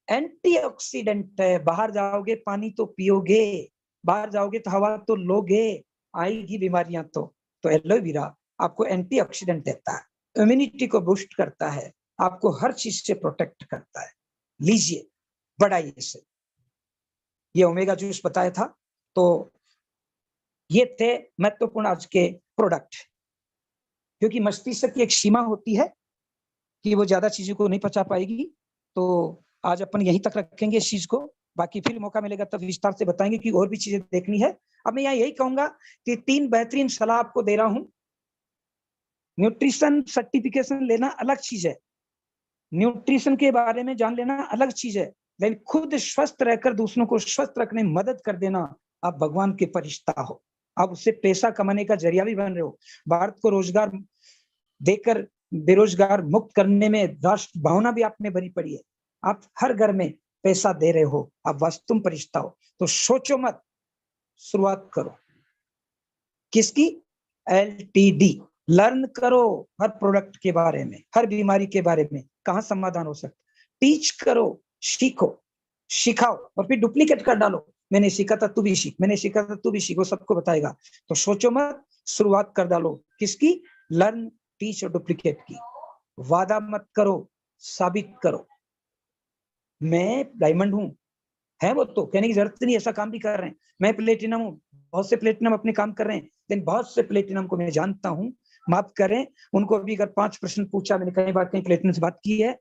एंटीऑक्सीडेंट है। बाहर जाओगे पानी तो पियोगे, बाहर जाओगे तो हवा तो लोगे, आएगी बीमारियां तो एलोवेरा आपको एंटीऑक्सीडेंट देता है, इम्यूनिटी को बूस्ट करता है, आपको हर चीज से प्रोटेक्ट करता है। लीजिए, बढ़ाइए इसे। ये ओमेगा जूस बताया था। तो ये थे महत्वपूर्ण आज के प्रोडक्ट। क्योंकि मस्तिष्क की एक सीमा होती है कि वो ज्यादा चीजों को नहीं पचा पाएगी, तो आज अपन यहीं तक रखेंगे इस चीज को। बाकी फिर मौका मिलेगा तब विस्तार से बताएंगे कि और भी चीजें देखनी है। अब मैं यहाँ यही कहूंगा कि 3 बेहतरीन सलाह आपको दे रहा हूं। न्यूट्रिशन सर्टिफिकेशन लेना अलग चीज है, न्यूट्रिशन के बारे में जान लेना अलग चीज है, लेकिन खुद स्वस्थ रहकर दूसरों को स्वस्थ रखने में मदद कर देना, आप भगवान के फरिश्ता हो। आप उससे पैसा कमाने का जरिया भी बन रहे हो। भारत को रोजगार देकर बेरोजगार मुक्त करने में राष्ट्र भावना भी आप में भरी पड़ी है। आप हर घर में पैसा दे रहे हो, आप वास्तव में फरिश्ता हो। तो सोचो मत, शुरुआत करो। किसकी? LTD। लर्न करो हर प्रोडक्ट के बारे में, हर बीमारी के बारे में, कहाँ समाधान हो सकता। टीच करो, सीखो, सिखाओ और फिर डुप्लीकेट कर डालो। मैंने सीखा था तू भी सीख, मैंने सीखा था तू भी सीख, वो सबको बताएगा। तो सोचो मत, शुरुआत कर डालो। किसकी? लर्न, टीच और डुप्लीकेट की। वादा मत करो, साबित करो। मैं डायमंड हूं, है वो तो कहने की जरूरत नहीं, ऐसा काम भी कर रहे हैं। मैं प्लेटिनम हूँ, बहुत से प्लेटिनम अपने काम कर रहे हैं, लेकिन बहुत से प्लेटिनम को मैं जानता हूँ, माफ करें उनको भी। अगर 5 प्रश्न पूछा, मैंने कई बार कहीं प्लेटिनम से बात की है,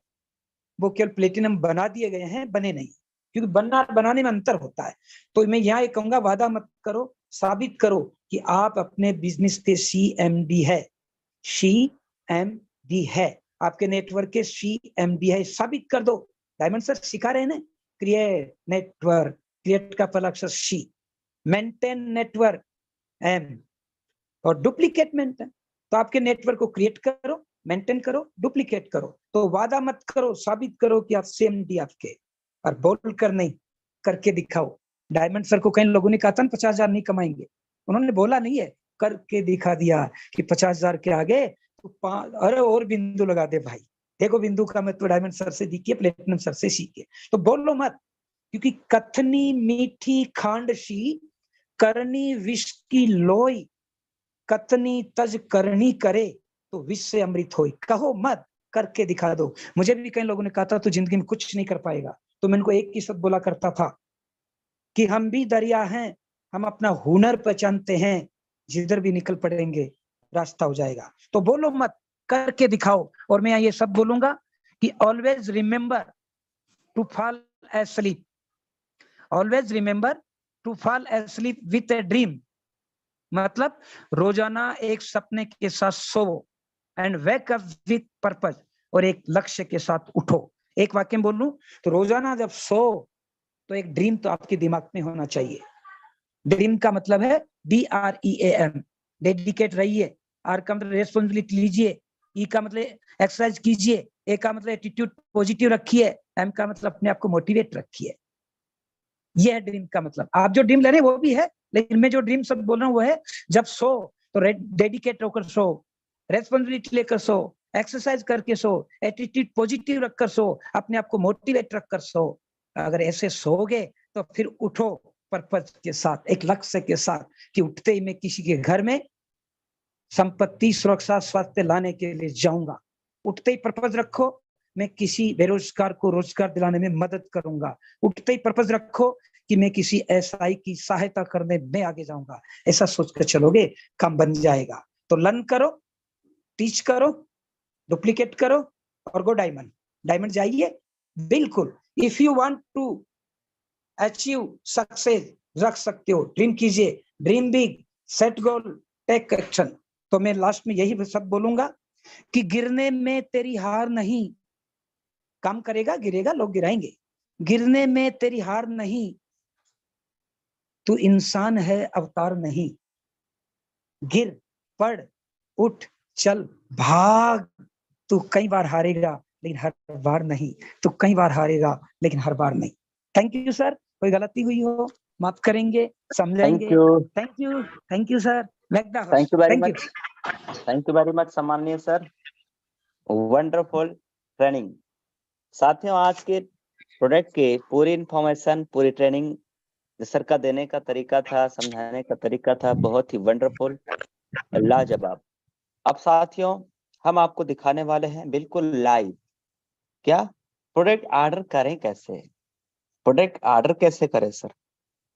वो केवल प्लेटिनम बना दिए गए हैं, बने नहीं, क्योंकि बनना और बनाने में अंतर होता है। तो मैं यहाँ एक कहूंगा, वादा मत करो, साबित करो कि आप अपने बिजनेस के CMD है, CMD है, आपके नेटवर्क के CMD है, साबित कर दो। डायमंड सर सिखा रहे हैं ना, क्रिएट नेटवर्क, क्रिएट का पहला अक्षर C, मेंटेन नेटवर्क M, और डुप्लीकेट मेंटेन। तो आपके नेटवर्क को क्रिएट करो, मेंटेन करो, डुप्लीकेट करो। तो वादा मत करो, साबित करो कि आप CMD आपके, और बोल कर नहीं, करके दिखाओ। डायमंड सर को कई लोगों ने कहा था 50,000 नहीं कमाएंगे, उन्होंने बोला नहीं है, करके दिखा दिया कि 50,000 के आगे तो अरे और बिंदु लगा दे भाई। देखो बिंदु का महत्व डायमंड सर से दिखिए, प्लेटिनम सर से सीखिए। तो बोलो मत, क्योंकि कथनी मीठी खांड सी, करनी विष की लोई, कतनी तज करनी करे तो विष से अमृत होई। कहो मत, करके दिखा दो। मुझे भी कई लोगों ने कहा था तो जिंदगी में कुछ नहीं कर पाएगा, तो मैं उनको एक ही शब्द बोला करता था कि हम भी दरिया हैं, हम अपना हुनर पहचानते हैं, जिधर भी निकल पड़ेंगे रास्ता हो जाएगा। तो बोलो मत, करके दिखाओ। और मैं ये सब बोलूंगा कि always remember to fall asleep, always remember to fall asleep with a dream. मतलब रोजाना एक सपने के साथ सोवो, and wake up with purpose, और एक लक्ष्य के साथ उठो। एक वाक्य में बोल लूं तो रोजाना जब सो तो एक ड्रीम तो आपके दिमाग में होना चाहिए। ड्रीम का मतलब है DREAM, डेडिकेट रहिए। R का मतलब रेस्पॉन्सिबिलिटी लीजिए, E का मतलब एक्सरसाइज कीजिए, A का मतलब एटीट्यूड पॉजिटिव रखिए, M का मतलब अपने आप को मोटिवेट रखिए। ये है ड्रीम का मतलब। आप जो ड्रीम ले रहे हैं वो भी है, लेकिन मैं जो ड्रीम सब बोल रहा हूँ वो है जब सो तो डेडिकेट होकर सो, रेस्पॉन्सिबिलिटी लेकर सो, एक्सरसाइज करके सो, एटीट्यूड पॉजिटिव रखकर सो, अपने आप को मोटिवेट रखकर सो। अगर ऐसे सोओगे तो फिर उठो पर्पज के साथ, एक लक्ष्य के साथ कि उठते ही मैं किसी के घर में संपत्ति, सुरक्षा, स्वास्थ्य लाने के लिए जाऊंगा। उठते ही पर्पज रखो, मैं किसी बेरोजगार को रोजगार दिलाने में मदद करूंगा। उठते ही पर्पज रखो कि मैं किसी SI की सहायता करने में आगे जाऊंगा। ऐसा सोचकर चलोगे, काम बन जाएगा। तो लर्न करो, टीच करो, डुप्लीकेट करो और गो डायमंड। डायमंड जाइए बिल्कुल। If you want to achieve success, रख सकते हो, ड्रीम कीजिए, dream big, set goal, take action. तो मैं लास्ट में यही सब बोलूंगा कि गिरने में तेरी हार नहीं, काम करेगा गिरेगा, लोग गिराएंगे, गिरने में तेरी हार नहीं, तू इंसान है अवतार नहीं, गिर पड़ उठ चल भाग, तू कई बार हारेगा लेकिन हर बार नहीं, तू कई बार हारेगा लेकिन हर बार नहीं। थैंक यू सर, कोई गलती हुई हो माफ करेंगे, समझाएंगे। Thank you, thank you sir, thank you very thank you. Much, thank you very much सम्माननीय सर, वंडरफुल ट्रेनिंग। साथियों, आज के प्रोडक्ट की पूरी इंफॉर्मेशन, पूरी ट्रेनिंग सर का देने का तरीका था, समझाने का तरीका था, बहुत ही वंडरफुल, लाजवाब। अब साथियों, हम आपको दिखाने वाले हैं बिल्कुल लाइव, क्या प्रोडक्ट ऑर्डर करें कैसे, प्रोडक्ट ऑर्डर कैसे करें सर।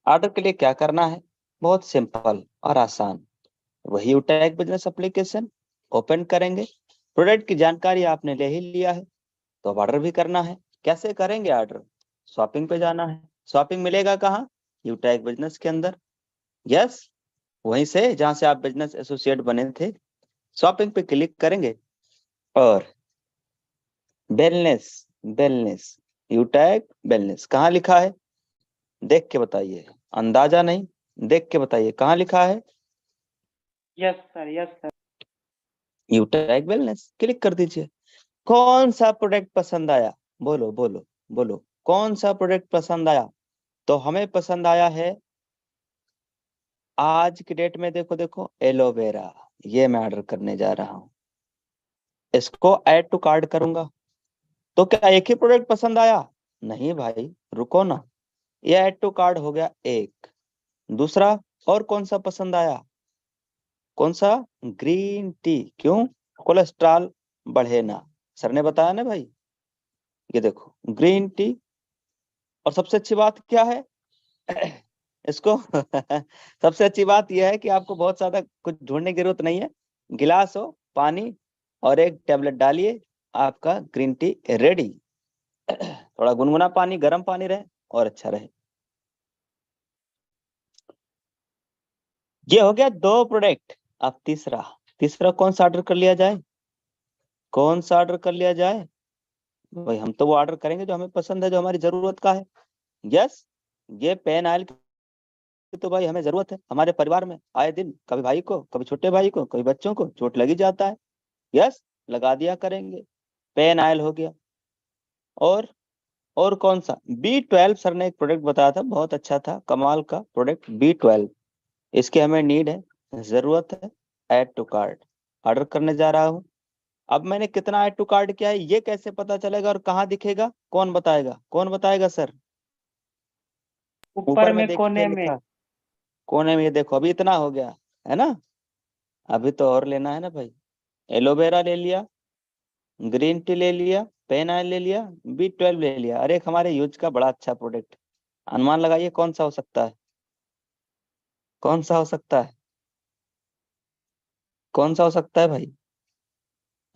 ऑर्डर के लिए क्या करना है, बहुत सिंपल और आसान। वही यूटैग बिजनेस एप्लीकेशन ओपन करेंगे, प्रोडक्ट की जानकारी आपने ले ही लिया है, तो अब ऑर्डर भी करना है। कैसे करेंगे ऑर्डर, शॉपिंग पे जाना है। शॉपिंग मिलेगा कहाँ, यूटैग बिजनेस के अंदर। यस, वहीं से जहां से आप बिजनेस एसोसिएट बने थे, शॉपिंग पे क्लिक करेंगे और वेलनेस, वेलनेस, यूटैग वेलनेस कहाँ लिखा है, देख के बताइए, अंदाजा नहीं, देख के बताइए कहाँ लिखा है, यस सर, यस सर। यूटैग वेलनेस क्लिक कर दीजिए। कौन सा प्रोडक्ट पसंद आया, बोलो बोलो बोलो, कौन सा प्रोडक्ट पसंद आया। तो हमें पसंद आया है आज की डेट में, देखो देखो, एलोवेरा, ये मैं ऑर्डर करने जा रहा हूँ। इसको ऐड टू कार्ट करूंगा। तो क्या एक ही प्रोडक्ट पसंद आया, नहीं भाई, रुको ना, ये ऐड टू कार्ट हो गया एक। दूसरा, और कौन सा पसंद आया, कौन सा, ग्रीन टी, क्यों, कोलेस्ट्रॉल बढ़े ना, सर ने बताया ना भाई। ये देखो ग्रीन टी, और सबसे अच्छी बात क्या है इसको सबसे अच्छी बात यह है कि आपको बहुत ज्यादा कुछ ढूंढने की जरूरत नहीं है। गिलास हो, पानी और एक टेबलेट डालिए, आपका ग्रीन टी रेडी। थोड़ा गुनगुना पानी, गर्म पानी रहे और अच्छा रहे। ये हो गया दो प्रोडक्ट। अब तीसरा, तीसरा कौन सा ऑर्डर कर लिया जाए, कौन सा ऑर्डर कर लिया जाए भाई। हम तो वो ऑर्डर करेंगे जो हमें पसंद है, जो हमारी जरूरत का है। यस, ये पेन ऑयल की तो भाई हमें जरूरत है, हमारे परिवार में आए दिन कभी भाई को, कभी छोटे भाई को, कभी बच्चों को चोट लगी जाता है। यस, लगा दिया करेंगे, पेन ऑयल हो गया। और कौन सा, B12, सर ने एक प्रोडक्ट बताया था, बहुत अच्छा था, कमाल का प्रोडक्ट B12, इसकी हमें नीड है, जरूरत है। ऐड टू कार्ट ऑर्डर करने जा रहा हूँ। अब मैंने कितना ऐड टू कार्ट किया है, ये कैसे पता चलेगा और कहाँ दिखेगा, कौन बताएगा, कौन बताएगा सर। ऊपर ऊपर में में देखिए कोने में। लिखा, कोने में, ये देखो अभी इतना हो गया है ना, अभी तो और लेना है ना भाई। एलोवेरा ले लिया, ग्रीन टी ले लिया, पेन ऑयल ले लिया, B12 ले लिया। अरे एक हमारे यूज का बड़ा अच्छा प्रोडक्ट, अनुमान लगाइए कौन सा हो सकता है, कौन सा हो सकता है, कौन सा हो सकता है भाई।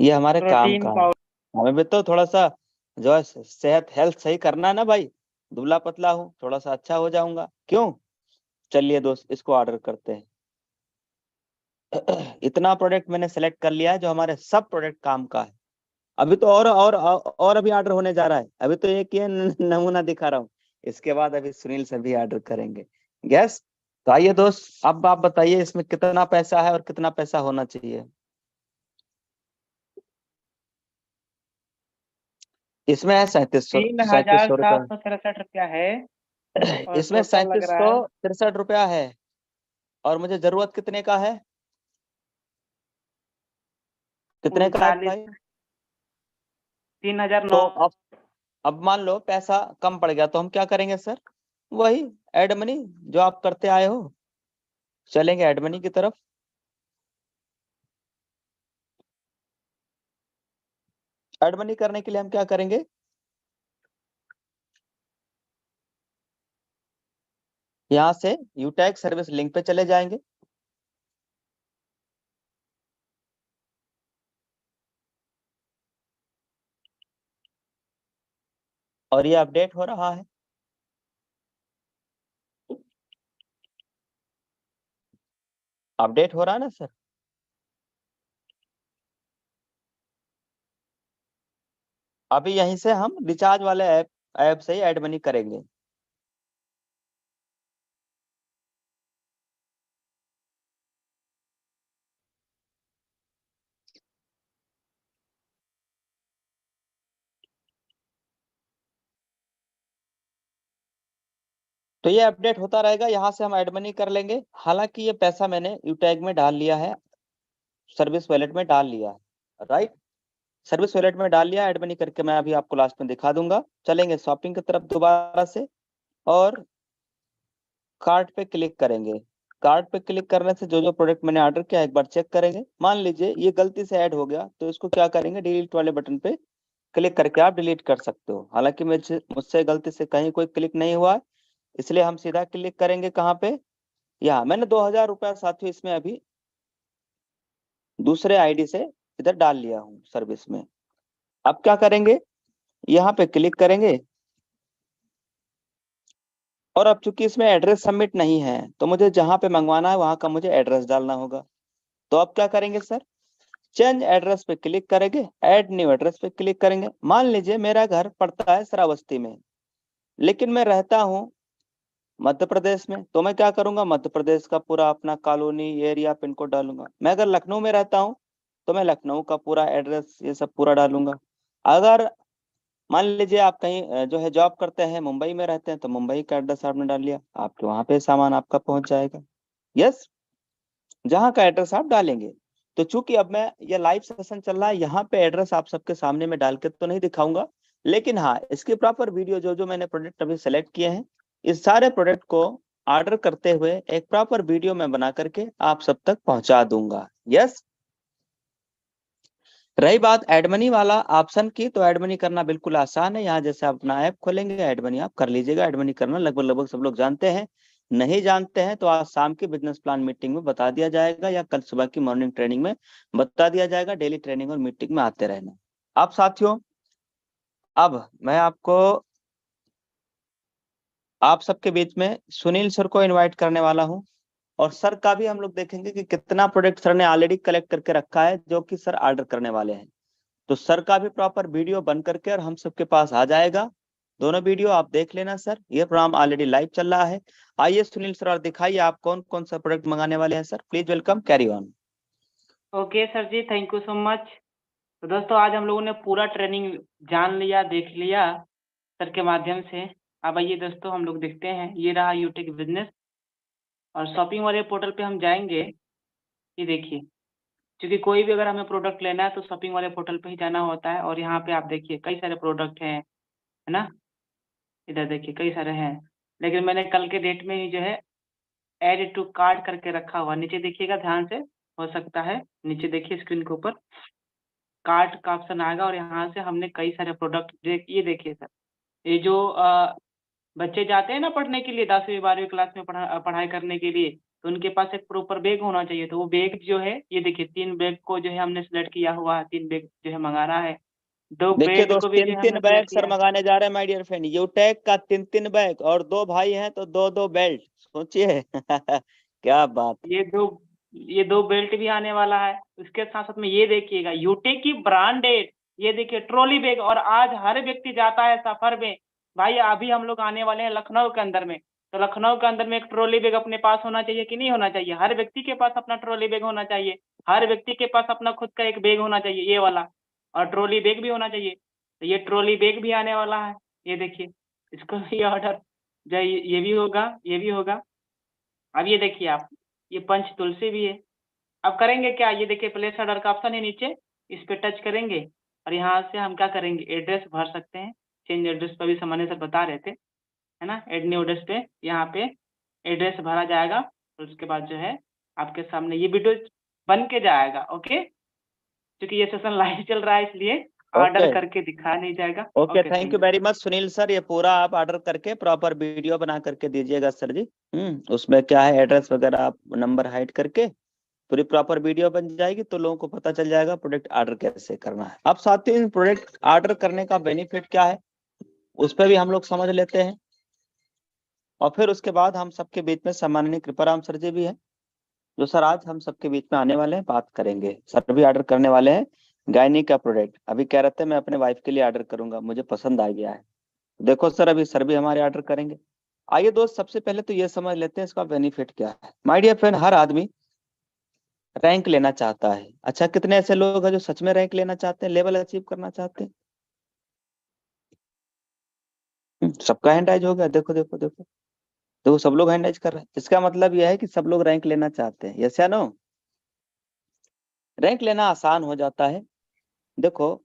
ये हमारे काम प्रोटीन का है, पाउडर। हमें भी तो थोड़ा सा जो है सेहत हेल्थ सही करना है ना भाई। दुबला पतला हूँ, थोड़ा सा अच्छा हो जाऊंगा, क्यों। चलिए दोस्त, इसको ऑर्डर करते हैं। इतना प्रोडक्ट मैंने सेलेक्ट कर लिया है जो हमारे सब प्रोडक्ट काम का है। अभी तो और अभी ऑर्डर होने जा रहा है, अभी तो एक ये नमूना दिखा रहा हूँ, इसके बाद अभी सुनील से भी ऑर्डर करेंगे। गैस, तो आइए दोस्त, अब आप बताइए इसमें कितना पैसा है और कितना पैसा होना चाहिए। इसमें है 3700, तीन सैंतीस हजार सौ सात रुपया सौ तिरसठ रुपया है और इसमें टोटल लग सैंतीस रहा सौ है तिरसठ रुपया है। और मुझे जरूरत कितने का है, कितने का है 39। भाई। 3009। तो अब मान लो पैसा कम पड़ गया, तो हम क्या करेंगे सर, वही एड मनी जो आप करते आए हो, चलेंगे एड मनी की तरफ। एड मनी करने के लिए हम क्या करेंगे, यहाँ से यूटैग सर्विस लिंक पे चले जाएंगे। और ये अपडेट हो रहा है, अपडेट हो रहा है ना सर। अभी यहीं से हम रिचार्ज वाले ऐप ऐप से ही एड मनी करेंगे। तो ये अपडेट होता रहेगा, यहाँ से हम ऐड मनी कर लेंगे। हालांकि ये पैसा मैंने यूटैग में डाल लिया है, सर्विस वॉलेट में डाल लिया है, राइट। सर्विस वॉलेट में डाल लिया, ऐड मनी करके मैं अभी आपको लास्ट में दिखा दूंगा। चलेंगे शॉपिंग की तरफ दोबारा से और कार्ट पे क्लिक करेंगे। कार्ट पे क्लिक करने से जो जो प्रोडक्ट मैंने ऑर्डर किया एक बार चेक करेंगे। मान लीजिए ये गलती से ऐड हो गया, तो इसको क्या करेंगे, डिलीट वाले बटन पे क्लिक करके आप डिलीट कर सकते हो। हालांकि मुझसे गलती से कहीं कोई क्लिक नहीं हुआ है, इसलिए हम सीधा क्लिक करेंगे कहाँ पे, यहाँ। मैंने 2000 रुपया साथियों इसमें अभी दूसरे आईडी से इधर डाल लिया हूँ सर्विस में। अब क्या करेंगे, यहाँ पे क्लिक करेंगे और अब चूंकि इसमें एड्रेस सबमिट नहीं है, तो मुझे जहां पे मंगवाना है वहां का मुझे एड्रेस डालना होगा। तो अब क्या करेंगे सर, चेंज एड्रेस पे क्लिक करेंगे, ऐड न्यू एड्रेस पे क्लिक करेंगे। मान लीजिए मेरा घर पड़ता है श्रावस्ती में, लेकिन मैं रहता हूँ मध्य प्रदेश में, तो मैं क्या करूंगा, मध्य प्रदेश का पूरा अपना कॉलोनी एरिया पिन कोड डालूंगा। मैं अगर लखनऊ में रहता हूँ तो मैं लखनऊ का पूरा एड्रेस ये सब पूरा डालूंगा। अगर मान लीजिए आप कहीं जो है जॉब करते हैं, मुंबई में रहते हैं, तो मुंबई का एड्रेस आपने डाल लिया, आपके वहां पे सामान आपका पहुंच जाएगा। यस, जहां का एड्रेस आप डालेंगे। तो चूंकि अब मैं ये लाइव सेशन चल रहा है, यहाँ पे एड्रेस आप सबके सामने में डाल के तो नहीं दिखाऊंगा, लेकिन हाँ इसकी प्रॉपर वीडियो जो जो मैंने प्रोडक्ट अभी सेलेक्ट किए हैं, इस सारे प्रोडक्ट को ऑर्डर करते हुए एक प्रॉपर वीडियो में बना करके आप सब तक पहुंचा दूंगा। यस, रही बात एड मनी वाला ऑप्शन की, तो एड मनी करना बिल्कुल आसान है। यहाँ जैसे आप अपना ऐप खोलेंगे, एड मनी आप कर लीजिएगा। एड मनी करना लगभग लगभग सब लोग जानते हैं। नहीं जानते हैं तो आज शाम की बिजनेस प्लान मीटिंग में बता दिया जाएगा, या कल सुबह की मॉर्निंग ट्रेनिंग में बता दिया जाएगा। डेली ट्रेनिंग और मीटिंग में आते रहना। अब साथियों, अब मैं आपको आप सबके बीच में सुनील सर को इन्वाइट करने वाला हूँ, और सर का भी हम लोग देखेंगे कि कितना प्रोडक्ट सर ने ऑलरेडी कलेक्ट करके रखा है जो कि सर ऑर्डर करने वाले हैं। तो सर का भी प्रॉपर वीडियो बन करके और हम सबके पास आ जाएगा। दोनों वीडियो आप देख लेना सर, ये प्रोग्राम ऑलरेडी लाइव चल रहा है। आइए सुनील सर, और दिखाइए आप कौन कौन सा प्रोडक्ट मंगाने वाले हैं sir. Please welcome, carry on. Okay sir जी, थैंक यू सो मच। तो दोस्तों आज हम लोगों ने पूरा ट्रेनिंग जान लिया, देख लिया सर के माध्यम से। अब आइए दोस्तों हम लोग देखते हैं, ये रहा यूटेक बिजनेस और शॉपिंग वाले पोर्टल पे हम जाएंगे। ये देखिए, क्योंकि कोई भी अगर हमें प्रोडक्ट लेना है तो शॉपिंग वाले पोर्टल पे ही जाना होता है। और यहाँ पे आप देखिए कई सारे प्रोडक्ट हैं, है ना। इधर देखिए कई सारे हैं, लेकिन मैंने कल के डेट में ही जो है ऐड टू कार्ट करके रखा हुआ। नीचे देखिएगा ध्यान से, हो सकता है नीचे देखिए स्क्रीन के ऊपर कार्ट का ऑप्शन आएगा, और यहाँ से हमने कई सारे प्रोडक्ट ये देखिए सर, ये जो बच्चे जाते हैं ना पढ़ने के लिए 10वीं 12वीं क्लास में पढ़ाई करने के लिए, तो उनके पास एक प्रॉपर बैग होना चाहिए। तो वो बैग जो है, ये देखिए 3 बैग को जो है हमने सिलेक्ट किया हुआ है, 3 बैग जो है मंगाना है। 2 देखिए बेल्ट दोस्त, को भी तीन जो है तीन हमने बैग सिलेक्ट सर किया। मंगाने जा रहे हैं माय डियर फ्रेंड। यूटेक का 3 3 बैग, और 2 भाई हैं तो 2 2 बेल्ट। सोचिए क्या बात। ये दो बेल्ट भी आने वाला है। उसके साथ साथ में ये देखिएगा यूटेक की ब्रांडेड, ये देखिए ट्रॉली बैग। और आज हर व्यक्ति जाता है सफर में। भाई अभी हम लोग आने वाले हैं लखनऊ के अंदर में, तो लखनऊ के अंदर में एक ट्रॉली बैग अपने पास होना चाहिए कि नहीं होना चाहिए? हर व्यक्ति के पास अपना ट्रॉली बैग होना चाहिए। हर व्यक्ति के पास अपना खुद का एक बैग होना चाहिए, ये वाला, और ट्रॉली बैग भी होना चाहिए। तो ये ट्रॉली बैग भी आने वाला है, ये देखिए, इसको भी ऑर्डर जो है, ये भी होगा, ये भी होगा। अब ये देखिए आप, ये पंच तुलसी भी है। अब करेंगे क्या, ये देखिए प्लेस ऑर्डर का ऑप्शन है नीचे, इस पे टच करेंगे और यहाँ से हम क्या करेंगे, एड्रेस भर सकते हैं। चेंज एड्रेस पर भी सामान्य सर बता रहे थे, है ना। एड न्यू एड्रेस पे यहाँ पे एड्रेस भरा जाएगा, और उसके बाद जो है आपके सामने ये वीडियो बन के जाएगा। ओके, क्योंकि ये सेशन लाइव चल रहा है इसलिए ऑर्डर ओके करके दिखाया नहीं जाएगा। Okay, okay, thank thank you you. Very much Sunil sir. ये पूरा आप ऑर्डर करके प्रॉपर वीडियो बना करके दीजिएगा सर जी। उसमें क्या है, एड्रेस वगैरह आप नंबर हाइड करके पूरी प्रॉपर वीडियो बन जाएगी, तो लोगों को पता चल जाएगा प्रोडक्ट ऑर्डर कैसे करना है। अब साथियों, इन प्रोडक्ट ऑर्डर करने का बेनिफिट क्या है उस पर भी हम लोग समझ लेते हैं, और फिर उसके बाद हम सबके बीच में सम्माननीय कृपाराम सर जी भी हैं, जो सर आज हम सबके बीच में आने वाले हैं, बात करेंगे। सर भी ऑर्डर करने वाले हैं गायनी का प्रोडक्ट। अभी कह रहे थे मैं अपने वाइफ के लिए ऑर्डर करूंगा, मुझे पसंद आ गया है। देखो सर, अभी सर भी हमारे ऑर्डर करेंगे। आइए दोस्त, सबसे पहले तो ये समझ लेते हैं इसका बेनिफिट क्या है। माय डियर फ्रेंड, हर आदमी रैंक लेना चाहता है। अच्छा, कितने ऐसे लोग हैं जो सच में रैंक लेना चाहते हैं, लेवल अचीव करना चाहते हैं? सबका हैंड राइज हो गया, देखो देखो देखो। तो वो सब लोग हैंड राइज कर रहे हैं। इसका मतलब यह है कि सब लोग रैंक लेना चाहते हैं, यस या नो? रैंक लेना आसान हो जाता है। देखो,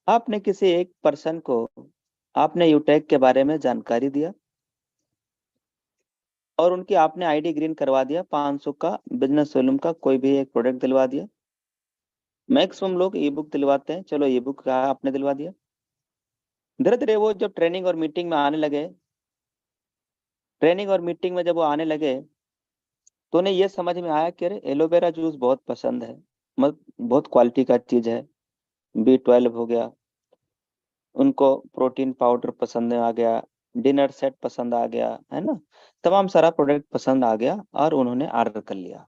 आपने किसी एक पर्सन को आपने यूटेक के बारे में जानकारी दिया और उनकी आपने आईडी ग्रीन करवा दिया, 500 का बिजनेस वॉल्यूम का कोई भी एक प्रोडक्ट दिलवा दिया। मैक्सिमम लोग ई बुक दिलवाते हैं, चलो ई बुक का आपने दिलवा दिया। धीरे धीरे वो जब ट्रेनिंग और मीटिंग में आने लगे, ट्रेनिंग और मीटिंग में जब वो आने लगे तो उन्हें ये समझ में आया कि अरे एलोवेरा जूस बहुत पसंद है, बहुत क्वालिटी का चीज है। B12 हो गया, उनको प्रोटीन पाउडर पसंद आ गया, डिनर सेट पसंद आ गया, है ना, तमाम सारा प्रोडक्ट पसंद आ गया और उन्होंने ऑर्डर कर लिया।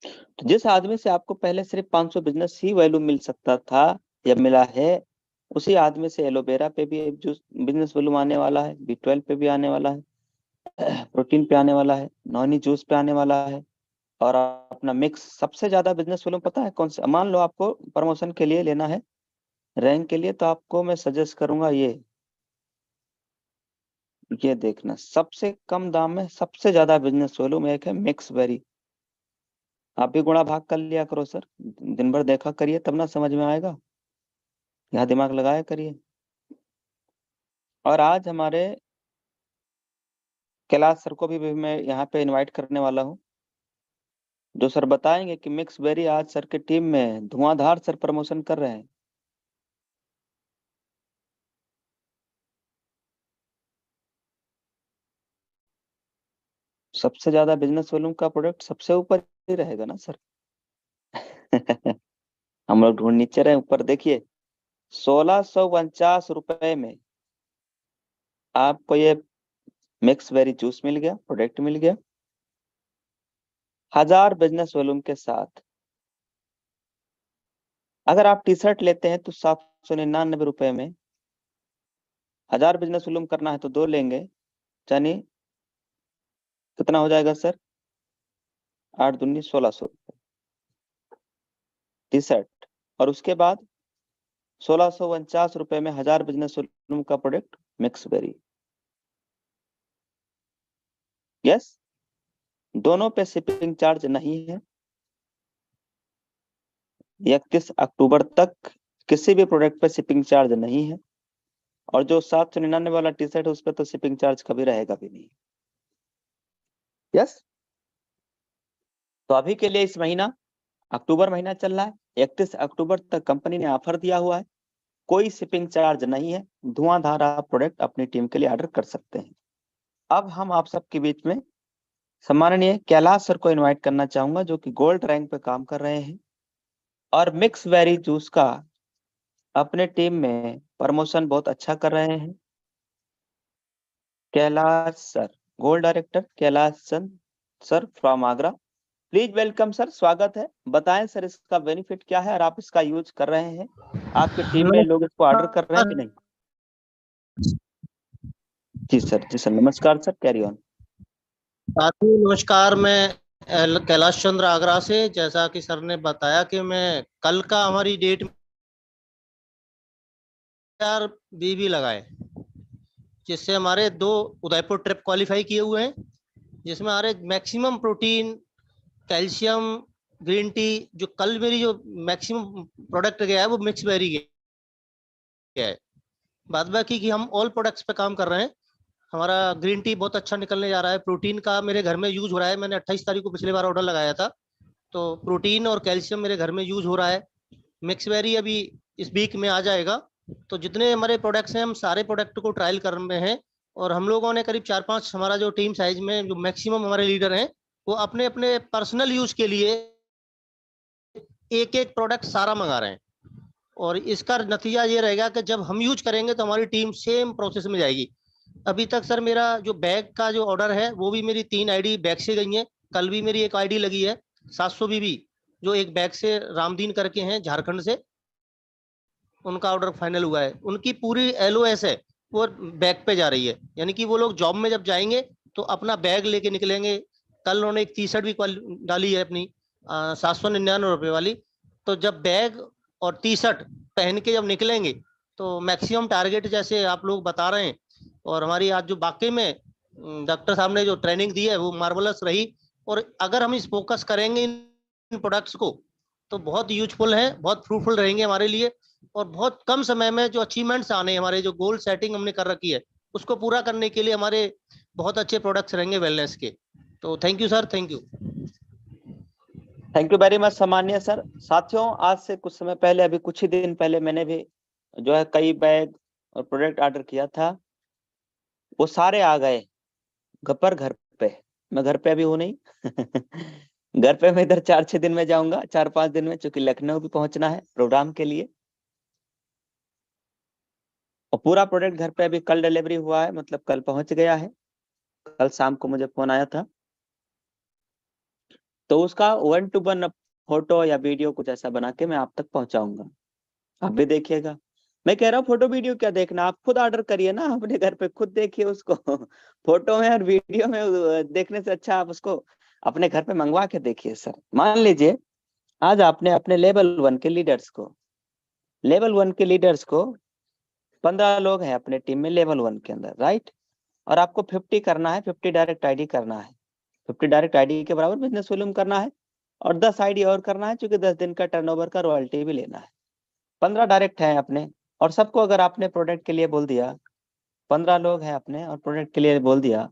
तो जिस आदमी से आपको पहले सिर्फ 500 बिजनेस ही वैल्यू मिल सकता था या मिला है, उसी आदमी से एलोवेरा पे भी जो बिजनेस वैल्यू आने वाला है, B12 पे भी आने वाला है, प्रोटीन पे आने वाला है, नॉनी जूस पे आने वाला है। और अपना मिक्स सबसे ज्यादा बिजनेस वैल्यू पता है कौन सा? मान लो आपको प्रमोशन के लिए लेना है, रैंक के लिए, तो आपको मैं सजेस्ट करूंगा ये देखना, सबसे कम दाम में सबसे ज्यादा बिजनेस वैल्यू में एक है मिक्स बेरी। आप भी गुणा भाग कर लिया करो सर, दिन भर देखा करिए तब ना समझ में आएगा, यहाँ दिमाग लगाया करिए। और आज हमारे कैलाश सर को भी मैं यहाँ पे इनवाइट करने वाला हूँ, जो सर बताएंगे कि मिक्स बेरी आज सर के टीम में धुआंधार सर प्रमोशन कर रहे हैं। सबसे ज्यादा बिजनेस वॉल्यूम का प्रोडक्ट सबसे ऊपर ही रहेगा ना सर। हम लोग ढूंढ नीचे रहे, ऊपर देखिए, 1649 रुपए में आपको ये मिक्स बेरी जूस मिल गया, प्रोडक्ट मिल गया 1000 बिजनेस वॉल्यूम के साथ। अगर आप टी शर्ट लेते हैं तो 799 रुपए में, 1000 बिजनेस वॉल्यूम करना है तो 2 लेंगे, यानी कितना हो जाएगा सर? 8 दूनी 1600 रुपए टी शर्ट। और उसके बाद 1649 रुपए में 1000 बिजनेस वॉल्यूम का प्रोडक्ट मिक्स बेरी। यस, दोनों पे शिपिंग चार्ज नहीं है। 31 अक्टूबर तक किसी भी प्रोडक्ट पे शिपिंग चार्ज नहीं है। और जो 799 वाला टी शर्ट है उस पर तो शिपिंग चार्ज कभी रहेगा भी नहीं। यस, तो अभी के लिए इस महीना, अक्टूबर महीना चल रहा है, 31 अक्टूबर तक कंपनी ने ऑफर दिया हुआ है, कोई शिपिंग चार्ज नहीं है, धुआंधार आप प्रोडक्ट अपनी टीम के लिए ऑर्डर कर सकते हैं। अब हम आप सबके बीच में सम्माननीय कैलाश सर को इनवाइट करना चाहूंगा, जो कि गोल्ड रैंक पे काम कर रहे हैं और मिक्स बेरी जूस का अपने टीम में प्रमोशन बहुत अच्छा कर रहे हैं। Kailash sir, gold director Kailash Chand sir from Agra, please welcome sir, स्वागत है। बताएं सर इसका बेनिफिट क्या है और आप इसका यूज कर रहे हैं, आपकी टीम में लोग इसको ऑर्डर कर रहे हैं कि नहीं? जी सर, नमस्कार सर, कैरी ऑन। साथियों नमस्कार, मैं कैलाश चंद्र आगरा से। जैसा कि सर ने बताया कि मैं कल का हमारी डेट में BB लगाए, जिससे हमारे 2 उदयपुर ट्रिप क्वालिफाई किए हुए हैं, जिसमें हमारे maximum protein, calcium, green tea, जो कल मेरी जो मैक्सिमम प्रोडक्ट गया है वो मिक्स बेरी गया है। बाद बाकी कि हम ऑल प्रोडक्ट्स पे काम कर रहे हैं। हमारा ग्रीन टी बहुत अच्छा निकलने जा रहा है, प्रोटीन का मेरे घर में यूज हो रहा है। मैंने 28 तारीख को पिछली बार ऑर्डर लगाया था, तो प्रोटीन और कैल्शियम मेरे घर में यूज हो रहा है। मिक्स बेरी अभी इस वीक में आ जाएगा। तो जितने हमारे प्रोडक्ट्स हैं, हम सारे प्रोडक्ट को ट्रायल कर रहे हैं और हम लोगों ने करीब 4-5 हमारा जो टीम साइज में जो मैक्सिमम हमारे लीडर हैं, वो अपने अपने पर्सनल यूज के लिए एक एक प्रोडक्ट सारा मंगा रहे हैं। और इसका नतीजा ये रहेगा कि जब हम यूज करेंगे तो हमारी टीम सेम प्रोसेस में जाएगी। अभी तक सर मेरा जो बैग का जो ऑर्डर है वो भी मेरी 3 आईडी बैग से गई है। कल भी मेरी एक आईडी लगी है 700 BB, जो एक बैग से रामदीन करके हैं झारखंड से, उनका ऑर्डर फाइनल हुआ है। उनकी पूरी LOS है वो बैग पे जा रही है, यानी कि वो लोग जॉब में जब जाएंगे तो अपना बैग लेके निकलेंगे। कल उन्होंने एक टी शर्ट भी डाली है अपनी 799 रुपये वाली। तो जब बैग और टी शर्ट पहन के जब निकलेंगे तो मैक्सिमम टारगेट जैसे आप लोग बता रहे हैं, और हमारी आज जो वाकई में डॉक्टर साहब ने जो ट्रेनिंग दी है वो मार्वलस रही। और अगर हम इस फोकस करेंगे इन प्रोडक्ट्स को तो बहुत यूजफुल है, बहुत फ्रूटफुल रहेंगे हमारे लिए। और बहुत कम समय में जो अचीवमेंट्स आने, हमारे जो गोल सेटिंग हमने कर रखी है उसको पूरा करने के लिए हमारे बहुत अच्छे प्रोडक्ट्स रहेंगे वेलनेस के। तो thank you sir, thank you. Thank you very much सम्मानीय सर। साथियों, आज से कुछ समय पहले, अभी कुछ ही दिन पहले मैंने भी जो है कई बैग और प्रोडक्ट ऑर्डर किया था, वो सारे आ गए घर पे। मैं घर पे अभी हूँ नहीं घर पे मैं इधर 4-6 दिन में जाऊंगा, 4-5 दिन में, क्योंकि लखनऊ भी पहुंचना है प्रोग्राम के लिए। और पूरा प्रोडक्ट घर पे अभी कल डिलीवरी हुआ है, मतलब कल पहुंच गया है। कल शाम को मुझे फोन आया था, तो उसका 1-to-1 फोटो या वीडियो कुछ ऐसा बना के मैं आप तक पहुंचाऊंगा। आप भी देखिएगा। मैं कह रहा हूँ फोटो वीडियो क्या देखना, आप खुद ऑर्डर करिए ना, अपने घर पे खुद देखिए उसको फोटो में और वीडियो में देखने से अच्छा आप उसको अपने घर पे मंगवा के देखिए। सर मान लीजिए आज आपने अपने लेवल 1 के लीडर्स को 15 लोग हैं अपने टीम में लेवल 1 के अंदर, राइट। और आपको 50 करना है, 50 डायरेक्ट आईडी करना है, 50 डायरेक्ट आईडी के बराबर बिजनेस वॉल्यूम करना है, और 10 आईडी और करना है, क्योंकि 10 दिन का टर्नओवर का रॉयल्टी भी लेना है। 15 डायरेक्ट हैं अपने, और सबको अगर आपने प्रोडक्ट के लिए बोल दिया, 15 लोग हैं अपने और प्रोडक्ट के लिए बोल दिया,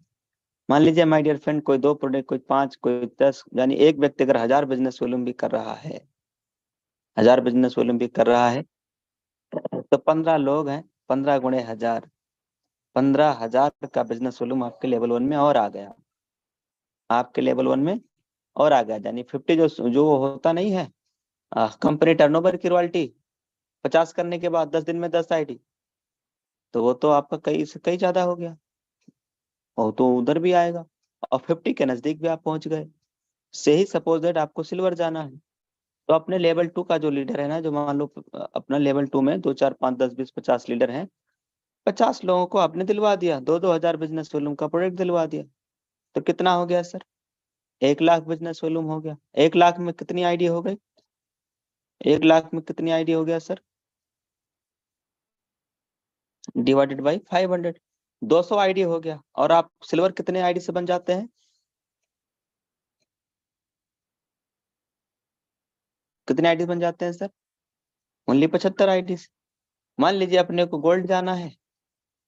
मान लीजिए माय डियर फ्रेंड, कोई 2 प्रोडक्ट, कोई 5, कोई 10, यानी एक व्यक्ति अगर 1000 बिजनेस वॉल्यूम भी कर रहा है, 1000 बिजनेस वॉल्यूम भी कर रहा है, तो 15 लोग हैं, 15 गुणे 1000, 15,000 का बिजनेस वॉल्यूम आपके लेवल 1 में और आ गया, आपके लेवल 1 में और आ गया। यानी 50 जो होता नहीं है कंपनी टर्नओवर की रॉयल्टी, 50 करने के बाद 10 दिन में 10 आईडी, तो वो तो आपका कई से कई ज्यादा हो गया, वो तो उधर भी आएगा, और 50 के नजदीक भी आप पहुंच गए। से ही सपोज दैट आपको सिल्वर जाना है, तो अपने लेवल 2 का जो लीडर है ना, जो मान लो अपना लेवल 2 में 2, 4, 5, 10, 20, 50 लीडर हैं, 50 लोगों को आपने दिलवा दिया, 2-2 हजार बिजनेस वॉल्यूम का प्रोडक्ट दिलवा दिया, तो कितना हो गया सर? 1 लाख बिजनेस वॉल्यूम हो गया। 1 लाख में कितनी आईडी हो गई? 1 लाख में कितनी आईडी हो गया सर? डिवाइडेड बाई 500, 200 आईडी हो गया। और आप सिल्वर कितने आईडी से बन जाते हैं? कितने आईडी बन जाते हैं सर? ओनली 75 आईडी से। मान लीजिए अपने को गोल्ड जाना है,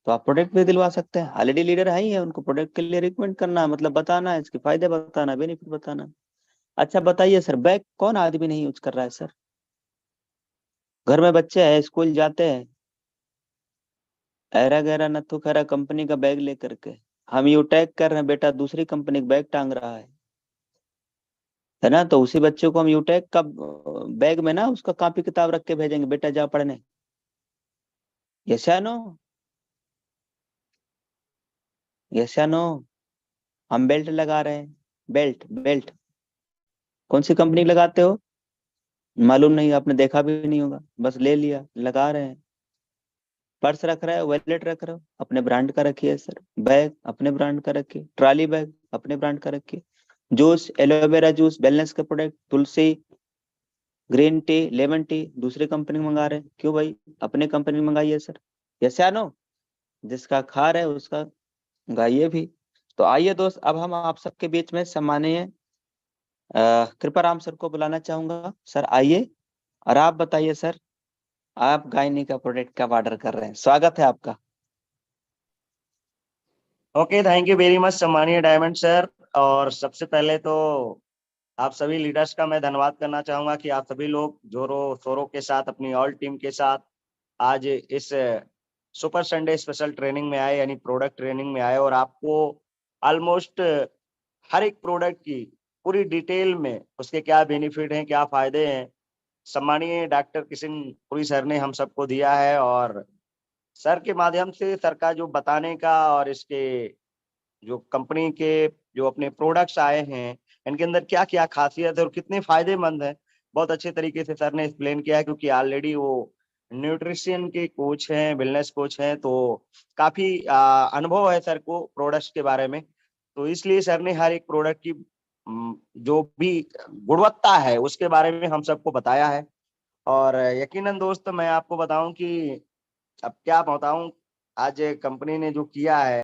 तो आप प्रोडक्ट भी दिलवा सकते हैं, ऑलरेडी लीडर है ही है, उनको प्रोडक्ट के लिए रिकमेंड करना है, मतलब बताना है, इसके फायदे बताना है, बेनिफिट बताना है। अच्छा बताइए सर, बैग कौन आदमी नहीं यूज कर रहा है सर? घर में बच्चे हैं, स्कूल जाते हैं, ऐरा गैरा नथु खैरा कंपनी का बैग लेकर के, हम यू टैग कर रहे हैं, बेटा दूसरी कंपनी का बैग टांग रहा है ना, तो उसी बच्चे को हम यू टैग का बैग में ना उसका कॉपी किताब रख के भेजेंगे, बेटा जा पढ़ने। यस या नो? यस या नो? हम बेल्ट लगा रहे हैं, बेल्ट बेल्ट कौन सी कंपनी लगाते हो मालूम नहीं, आपने देखा भी नहीं होगा, बस ले लिया, लगा रहे हैं। पर्स रख रहे हो, वॉलेट रख रहे हो, अपने ब्रांड का रखिए सर। बैग अपने ब्रांड का रखिए, ट्रॉली बैग अपने ब्रांड का रखिए। जूस, एलोवेरा जूस, वेलनेस के प्रोडक्ट, तुलसी, ग्रीन टी, लेमन टी दूसरी कंपनी मंगा रहे हैं, क्यों भाई? अपने कंपनी मंगाइए सर। यस या नो? जिसका खा रहे उसका गाइए भी। तो आइए दोस्त, अब हम आप सबके बीच में सम्मानीय कृपाराम सर को बुलाना चाहूंगा। सर आइए, और आप बताइए सर, आप गायनी का प्रोडक्ट कब ऑर्डर कर रहे हैं? स्वागत है आपका। Okay, thank you very much सम्मानीय डायमंड सर। और सबसे पहले तो आप सभी लीडर्स का मैं धन्यवाद करना चाहूंगा कि आप सभी लोग जोरों शोरों के साथ अपनी ऑल टीम के साथ आज इस सुपर संडे स्पेशल ट्रेनिंग में आए, यानी प्रोडक्ट ट्रेनिंग में आए, और आपको ऑलमोस्ट हर एक प्रोडक्ट की पूरी डिटेल में उसके क्या बेनिफिट हैं, क्या फायदे हैं, सम्मानीय डॉक्टर किशन पुरी सर ने हम सबको दिया है। और सर के माध्यम से सर का जो बताने का और इसके जो कंपनी के जो अपने प्रोडक्ट्स आए हैं, इनके अंदर क्या क्या खासियत है और कितने फायदेमंद है, बहुत अच्छे तरीके से सर ने एक्सप्लेन किया है। क्योंकि ऑलरेडी वो न्यूट्रिशन के कोच हैं, वेलनेस कोच हैं, तो काफी अनुभव है सर को प्रोडक्ट्स के बारे में। तो इसलिए सर ने हर एक प्रोडक्ट की जो भी गुणवत्ता है उसके बारे में हम सबको बताया है। और यकीनन दोस्त मैं आपको बताऊं कि अब क्या बताऊं, आज कंपनी ने जो किया है